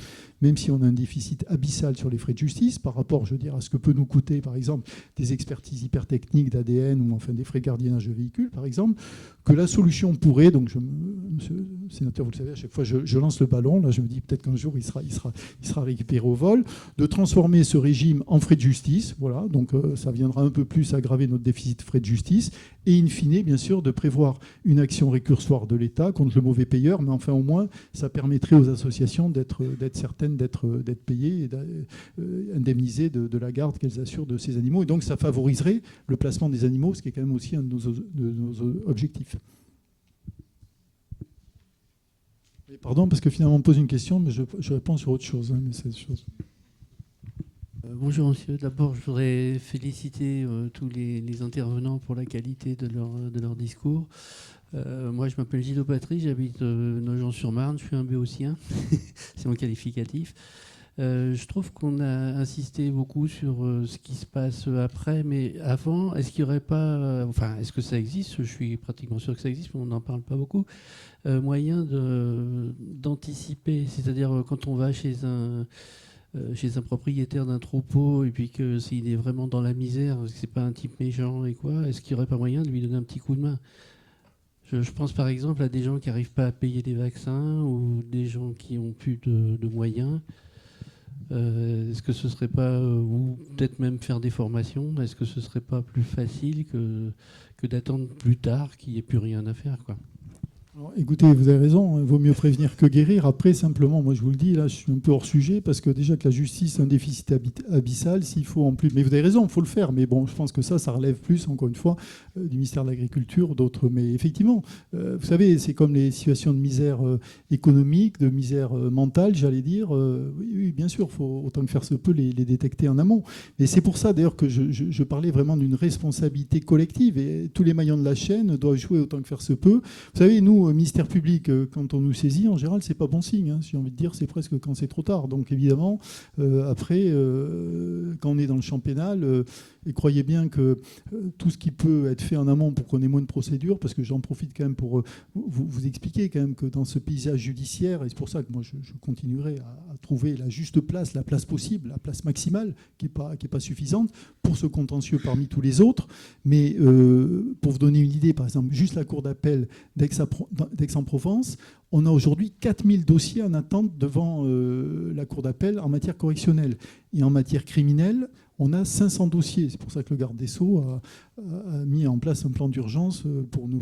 même si on a un déficit abyssal sur les frais de justice, par rapport, je veux dire, à ce que peut nous coûter, par exemple, des expertises hypertechniques d'ADN ou enfin des frais de gardiennage de véhicules, par exemple, que la solution pourrait, donc monsieur le sénateur, vous le savez, à chaque fois je lance le ballon, là je me dis peut-être qu'un jour il sera récupéré au vol, de transformer ce régime en frais de justice, voilà, donc ça viendra un peu plus aggraver notre déficit de frais de justice, et in fine, bien sûr, de prévoir une action récursoire de l'État contre le mauvais payeur, mais enfin au moins ça permettrait aux associations d'être certaines d'être payées et indemnisées de la garde qu'elles assurent de ces animaux, et donc ça favoriserait le placement des animaux, ce qui est quand même aussi un de nos objectifs. Pardon, parce que finalement on me pose une question, mais je réponds sur autre chose. Mais c'est autre chose. Bonjour monsieur, d'abord je voudrais féliciter tous les intervenants pour la qualité de leur discours. Moi je m'appelle Gilles Patry, j'habite Nogent-sur-Marne, je suis un béotien, c'est mon qualificatif. Je trouve qu'on a insisté beaucoup sur ce qui se passe après, mais avant, est-ce qu'il n'y aurait pas, est-ce que ça existe ? Je suis pratiquement sûr que ça existe, mais on n'en parle pas beaucoup. Moyen d'anticiper, c'est-à-dire quand on va chez un propriétaire d'un troupeau et puis que s'il est vraiment dans la misère, que c'est pas un type méchant et quoi, est-ce qu'il n'y aurait pas moyen de lui donner un petit coup de main ? Je pense par exemple à des gens qui n'arrivent pas à payer des vaccins ou des gens qui ont plus de moyens. Est-ce que ce serait pas, ou peut-être même faire des formations, est-ce que ce serait pas plus facile que d'attendre plus tard qu'il n'y ait plus rien à faire, quoi? Alors, écoutez, vous avez raison, il vaut mieux prévenir que guérir. Après, simplement, moi je vous le dis, là je suis un peu hors sujet, parce que déjà que la justice a un déficit abyssal, s'il faut en plus... Mais vous avez raison, il faut le faire, mais bon, je pense que ça relève plus, encore une fois, du ministère de l'Agriculture, d'autres. Mais effectivement, vous savez, c'est comme les situations de misère économique, de misère mentale, j'allais dire. Oui, bien sûr, il faut autant que faire se peut les détecter en amont. Et c'est pour ça d'ailleurs que je parlais vraiment d'une responsabilité collective, et tous les maillons de la chaîne doivent jouer autant que faire se peut. Vous savez, nous, ministère public, quand on nous saisit, en général, c'est pas bon signe. Hein, si j'ai envie de dire, c'est presque quand c'est trop tard. Donc évidemment, après, quand on est dans le champ pénal, et croyez bien que tout ce qui peut être fait en amont pour qu'on ait moins de procédures, parce que j'en profite quand même pour vous expliquer quand même que dans ce paysage judiciaire, et c'est pour ça que moi je continuerai à trouver la juste place, la place possible, la place maximale, qui est pas suffisante, pour ce contentieux parmi tous les autres. Mais pour vous donner une idée, par exemple, juste la cour d'appel d'Aix-en-Provence, on a aujourd'hui 4000 dossiers en attente devant la cour d'appel en matière correctionnelle. Et en matière criminelle, on a 500 dossiers. C'est pour ça que le garde des Sceaux a mis en place un plan d'urgence pour nous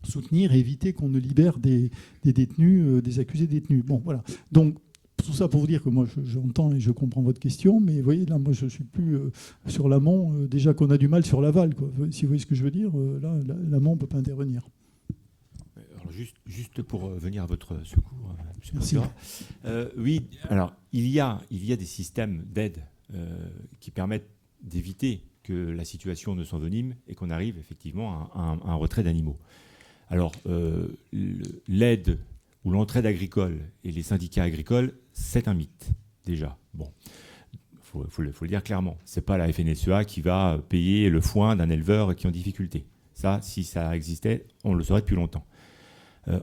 soutenir et éviter qu'on ne libère des détenus, des accusés détenus. Bon, voilà. Donc, tout ça pour vous dire que moi, j'entends et je comprends votre question, mais vous voyez, là, moi, je ne suis plus sur l'amont, déjà qu'on a du mal sur l'aval, quoi. Si vous voyez ce que je veux dire, là, l'amont ne peut pas intervenir. Alors juste pour venir à votre secours, Merci. Oui, alors il y a des systèmes d'aide qui permettent d'éviter que la situation ne s'envenime et qu'on arrive effectivement à un retrait d'animaux. Alors, l'aide ou l'entraide agricole et les syndicats agricoles, c'est un mythe, déjà. Bon, faut le dire clairement. Ce n'est pas la FNSEA qui va payer le foin d'un éleveur qui est en difficulté. Ça, si ça existait, on le saurait depuis longtemps.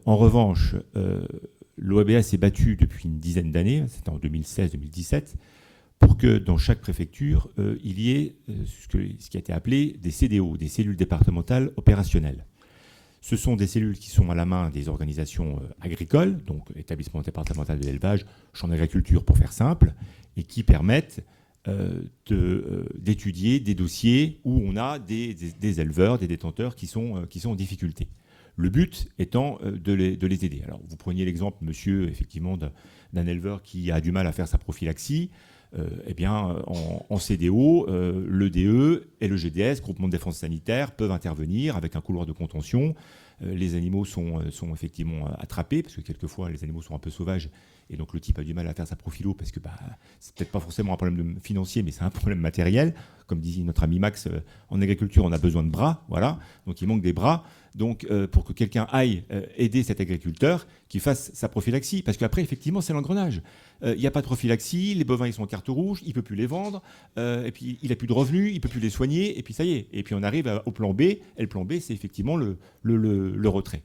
En revanche, l'OABA s'est battu depuis une dizaine d'années, c'était en 2016-2017, pour que dans chaque préfecture, il y ait ce qui a été appelé des CDO, des cellules départementales opérationnelles. Ce sont des cellules qui sont à la main des organisations agricoles, donc établissement départemental de l'élevage, champ d'agriculture pour faire simple, et qui permettent d'étudier des dossiers où on a des éleveurs, des détenteurs qui sont en difficulté. Le but étant de les aider. Alors, vous preniez l'exemple, monsieur, effectivement, d'un éleveur qui a du mal à faire sa prophylaxie. Eh bien, en CDO, le DE et le GDS, Groupement de défense sanitaire, peuvent intervenir avec un couloir de contention. Les animaux sont effectivement attrapés, parce que quelquefois, les animaux sont un peu sauvages, et donc le type a du mal à faire sa prophylo, parce que c'est peut-être pas forcément un problème financier, mais c'est un problème matériel. Comme disait notre ami Max, en agriculture, on a besoin de bras, voilà, donc il manque des bras. Donc, pour que quelqu'un aille aider cet agriculteur qui fasse sa prophylaxie. Parce qu'après, effectivement, c'est l'engrenage. Il n'y a pas de prophylaxie, les bovins, ils sont en carte rouge, il ne peut plus les vendre, et puis il n'a plus de revenus, il ne peut plus les soigner, et puis ça y est. Et puis on arrive au plan B, et le plan B, c'est effectivement le retrait.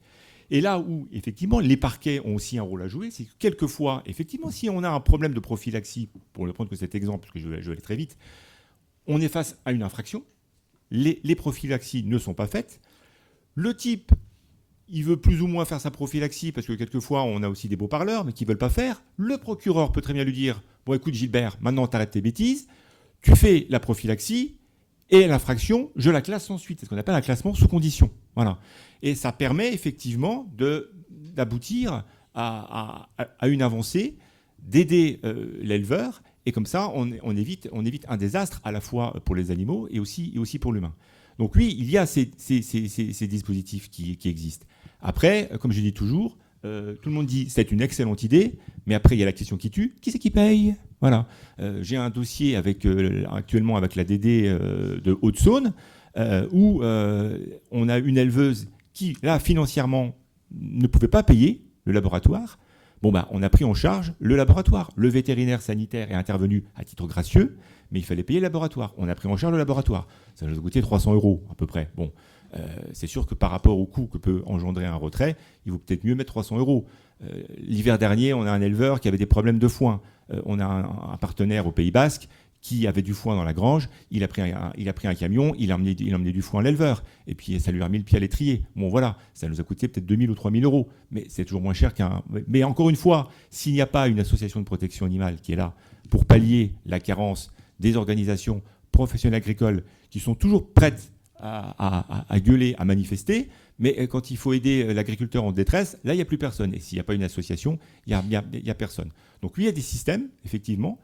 Et là où, effectivement, les parquets ont aussi un rôle à jouer, c'est que quelquefois, effectivement, si on a un problème de prophylaxie, pour ne prendre que cet exemple, parce que je vais aller très vite, on est face à une infraction, les prophylaxies ne sont pas faites, le type, il veut plus ou moins faire sa prophylaxie, parce que quelquefois, on a aussi des beaux parleurs, mais qui ne veulent pas faire. Le procureur peut très bien lui dire « Bon, écoute, Gilbert, maintenant, t'arrêtes tes bêtises, tu fais la prophylaxie, et l'infraction, je la classe ensuite. » C'est ce qu'on appelle un classement sous condition. Voilà. Et ça permet effectivement d'aboutir à une avancée, d'aider l'éleveur, et comme ça, on évite un désastre à la fois pour les animaux et aussi pour l'humain. Donc oui, il y a ces dispositifs qui existent. Après, comme je dis toujours, tout le monde dit c'est une excellente idée, mais après il y a la question qui tue. Qui c'est qui paye ? Voilà. J'ai un dossier actuellement avec la DD de Haute-Saône où on a une éleveuse qui, là, financièrement, ne pouvait pas payer le laboratoire. Bon, on a pris en charge le laboratoire. Le vétérinaire sanitaire est intervenu à titre gracieux, mais il fallait payer le laboratoire. On a pris en charge le laboratoire. Ça nous a coûté 300 € à peu près. Bon, c'est sûr que par rapport au coût que peut engendrer un retrait, il vaut peut-être mieux mettre 300 €. L'hiver dernier, on a un éleveur qui avait des problèmes de foin. On a un partenaire au Pays Basque qui avait du foin dans la grange, il a pris un camion, il a emmené du foin à l'éleveur, et puis ça lui a remis le pied à l'étrier. Bon voilà, ça nous a coûté peut-être 2 000 ou 3 000 euros, mais c'est toujours moins cher qu'un... Mais encore une fois, s'il n'y a pas une association de protection animale qui est là pour pallier la carence des organisations professionnelles agricoles qui sont toujours prêtes à gueuler, à manifester, mais quand il faut aider l'agriculteur en détresse, là, il n'y a plus personne. Et s'il n'y a pas une association, il n'y a personne. Donc oui, il y a des systèmes, effectivement.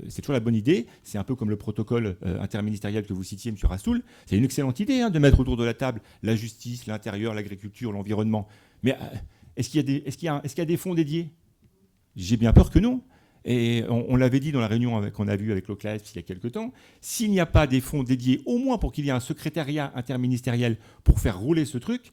C'est toujours la bonne idée. C'est un peu comme le protocole interministériel que vous citiez, M. Rastoul. C'est une excellente idée de mettre autour de la table la justice, l'intérieur, l'agriculture, l'environnement. Mais est-ce qu'il y a des fonds dédiés ? J'ai bien peur que non. Et on l'avait dit dans la réunion qu'on a vue avec l'OCLAES il y a quelques temps, s'il n'y a pas des fonds dédiés, au moins pour qu'il y ait un secrétariat interministériel pour faire rouler ce truc,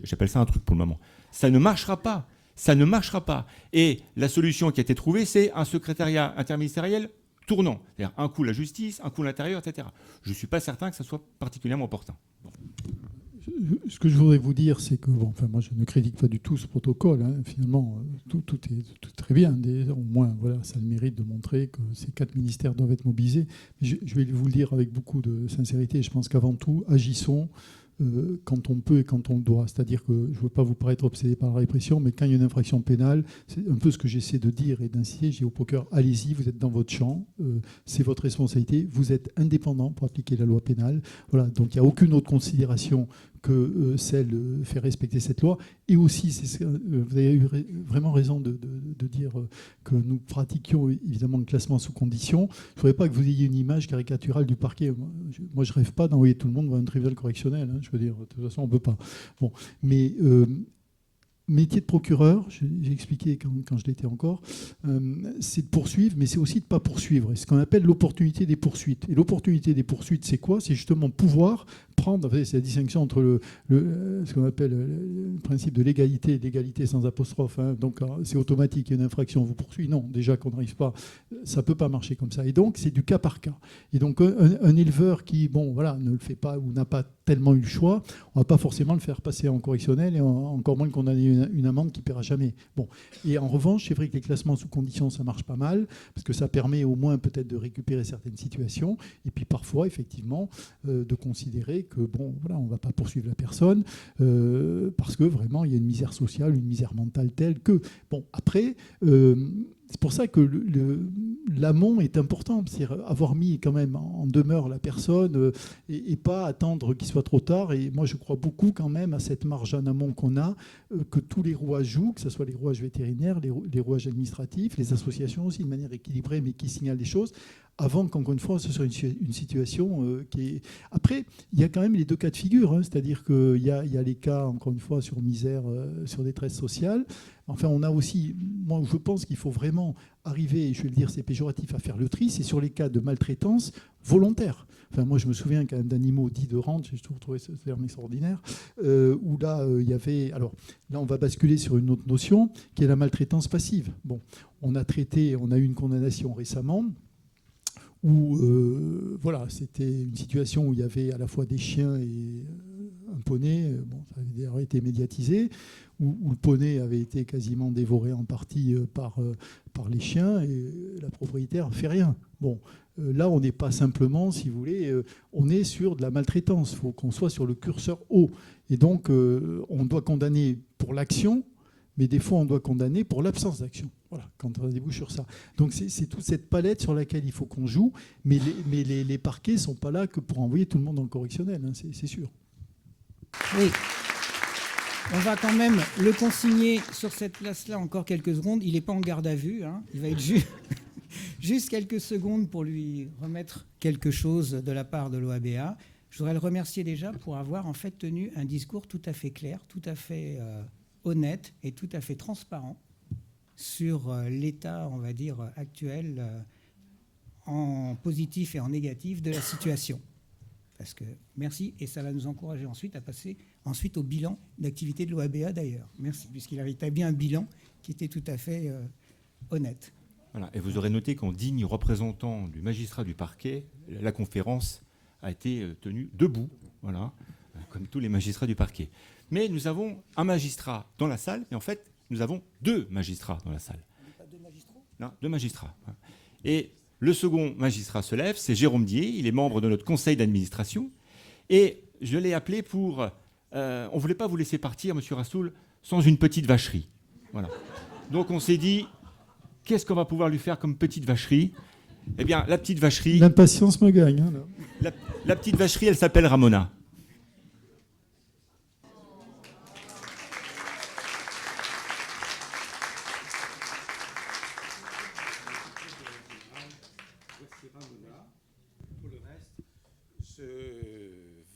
j'appelle ça un truc pour le moment, ça ne marchera pas. Ça ne marchera pas. Et la solution qui a été trouvée, c'est un secrétariat interministériel tournant. C'est-à-dire un coup la justice, un coup l'intérieur, etc. Je ne suis pas certain que ça soit particulièrement opportun. Bon. Ce que je voudrais vous dire, c'est que moi, je ne critique pas du tout ce protocole. Finalement, tout est très bien. Au moins, voilà, ça a le mérite de montrer que ces 4 ministères doivent être mobilisés. Mais je vais vous le dire avec beaucoup de sincérité. Je pense qu'avant tout, agissons quand on peut et quand on le doit. C'est-à-dire que je ne veux pas vous paraître obsédé par la répression, mais quand il y a une infraction pénale, c'est un peu ce que j'essaie de dire et d'inciter. Je dis au procureur, allez-y, vous êtes dans votre champ, c'est votre responsabilité, vous êtes indépendant pour appliquer la loi pénale. Voilà, donc il n'y a aucune autre considération que celle de faire respecter cette loi. Et aussi, vous avez eu vraiment raison de dire que nous pratiquions évidemment le classement sous condition. Il ne faudrait pas que vous ayez une image caricaturale du parquet. Moi, je ne rêve pas d'envoyer tout le monde dans un tribunal correctionnel. Je veux dire, de toute façon, on ne peut pas. Bon, mais métier de procureur, j'ai expliqué quand je l'étais encore, c'est de poursuivre, mais c'est aussi de ne pas poursuivre. C'est ce qu'on appelle l'opportunité des poursuites. Et l'opportunité des poursuites, c'est quoi ? C'est justement pouvoir prendre, c'est la distinction entre ce qu'on appelle le principe de l'égalité sans apostrophe. Donc c'est automatique, il y a une infraction, on vous poursuit. Non, déjà qu'on n'arrive pas, ça ne peut pas marcher comme ça. Et donc c'est du cas par cas. Et donc un éleveur qui ne le fait pas ou n'a pas tellement eu le choix, on ne va pas forcément le faire passer en correctionnel et encore moins condamner une amende qui ne paiera jamais. Bon. Et en revanche, c'est vrai que les classements sous condition, ça marche pas mal, parce que ça permet au moins peut-être de récupérer certaines situations, et puis parfois, effectivement, de considérer que, on ne va pas poursuivre la personne, parce que vraiment, il y a une misère sociale, une misère mentale telle que... Après... c'est pour ça que l'amont est important, c'est-à-dire avoir mis quand même en demeure la personne et pas attendre qu'il soit trop tard. Et moi, je crois beaucoup quand même à cette marge en amont qu'on a, que tous les rouages jouent, que ce soit les rouages vétérinaires, les rouages administratifs, les associations aussi, de manière équilibrée, mais qui signalent des choses, avant qu'encore une fois, ce soit une situation qui est... Après, il y a quand même les deux cas de figure, c'est-à-dire qu'il y a les cas, encore une fois, sur misère, sur détresse sociale. Enfin, on a aussi... Moi, je pense qu'il faut vraiment arriver, et je vais le dire, c'est péjoratif, à faire le tri, c'est sur les cas de maltraitance volontaire. Enfin, moi, je me souviens quand même d'animaux dits de rente, j'ai toujours trouvé ce terme extraordinaire, où là, il y avait... Alors, là, on va basculer sur une autre notion, qui est la maltraitance passive. Bon, on a eu une condamnation récemment, où c'était une situation où il y avait à la fois des chiens et un poney, ça avait d'ailleurs été médiatisé, où le poney avait été quasiment dévoré en partie par les chiens et la propriétaire ne fait rien. Là, on n'est pas simplement, si vous voulez, on est sur de la maltraitance. Il faut qu'on soit sur le curseur haut. Et donc, on doit condamner pour l'action, mais des fois, on doit condamner pour l'absence d'action. Voilà, quand on débouche sur ça. Donc, c'est toute cette palette sur laquelle il faut qu'on joue, mais les parquets ne sont pas là que pour envoyer tout le monde dans le correctionnel, c'est sûr. Oui. On va quand même le consigner sur cette place-là encore quelques secondes. Il n'est pas en garde à vue. Il va être juste quelques secondes pour lui remettre quelque chose de la part de l'OABA. Je voudrais le remercier déjà pour avoir en fait tenu un discours tout à fait clair, tout à fait honnête et tout à fait transparent sur l'état, on va dire, actuel, en positif et en négatif de la situation. Parce que merci, et ça va nous encourager ensuite à passer au bilan d'activité de l'OABA d'ailleurs. Merci, puisqu'il a établi un bilan qui était tout à fait honnête. Voilà, et vous aurez noté qu'en digne représentant du magistrat du parquet, la conférence a été tenue debout, voilà, comme tous les magistrats du parquet. Mais nous avons un magistrat dans la salle, et en fait, nous avons 2 magistrats dans la salle. Pas 2 magistrats ? Non, 2 magistrats. Et Le second magistrat se lève, c'est Jérôme Dier, il est membre de notre conseil d'administration. Et je l'ai appelé pour... on ne voulait pas vous laisser partir, monsieur Rastoul, sans une petite vacherie. Voilà. Donc on s'est dit, qu'est-ce qu'on va pouvoir lui faire comme petite vacherie ? Eh bien, la petite vacherie... L'impatience me gagne. Hein, la petite vacherie, elle s'appelle Ramona. Pour le reste, je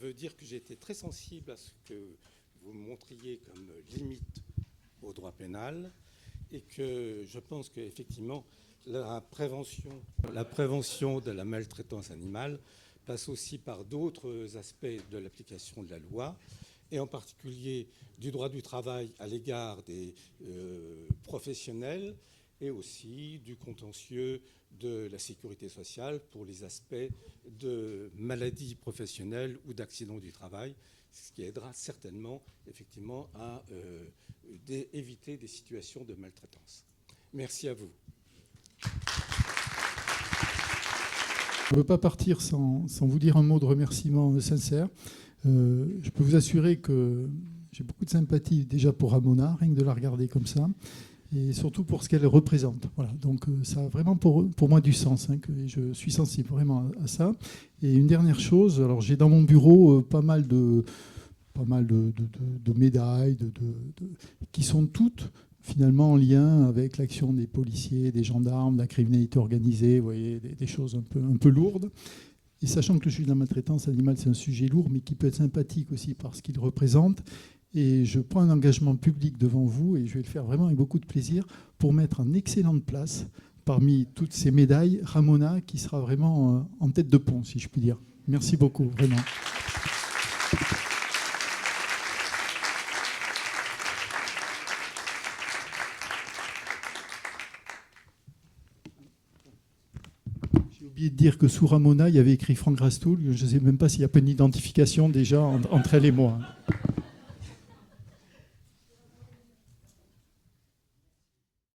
veux dire que j'ai été très sensible à ce que vous montriez comme limite au droit pénal et que je pense qu'effectivement, la prévention de la maltraitance animale passe aussi par d'autres aspects de l'application de la loi, et en particulier du droit du travail à l'égard des professionnels et aussi du contentieux de la sécurité sociale pour les aspects de maladies professionnelles ou d'accidents du travail, ce qui aidera certainement effectivement à éviter des situations de maltraitance. Merci à vous. Je ne veux pas partir sans vous dire un mot de remerciement sincère. Je peux vous assurer que j'ai beaucoup de sympathie déjà pour Ramona, rien que de la regarder comme ça, et surtout pour ce qu'elle représente. Voilà, donc ça a vraiment pour moi du sens, hein, et je suis sensible vraiment à ça. Et une dernière chose, alors j'ai dans mon bureau pas mal de médailles qui sont toutes finalement en lien avec l'action des policiers, des gendarmes, de la criminalité organisée, vous voyez, des choses un peu lourdes. Et sachant que le sujet de la maltraitance animale, c'est un sujet lourd, mais qui peut être sympathique aussi par ce qu'il représente. Et je prends un engagement public devant vous, et je vais le faire vraiment avec beaucoup de plaisir, pour mettre en excellente place, parmi toutes ces médailles, Ramona, qui sera vraiment en tête de pont, si je puis dire. Merci beaucoup, vraiment. J'ai oublié de dire que sous Ramona, il y avait écrit Franck Rastoul. Je ne sais même pas s'il n'y a pas une identification déjà entre elle et moi.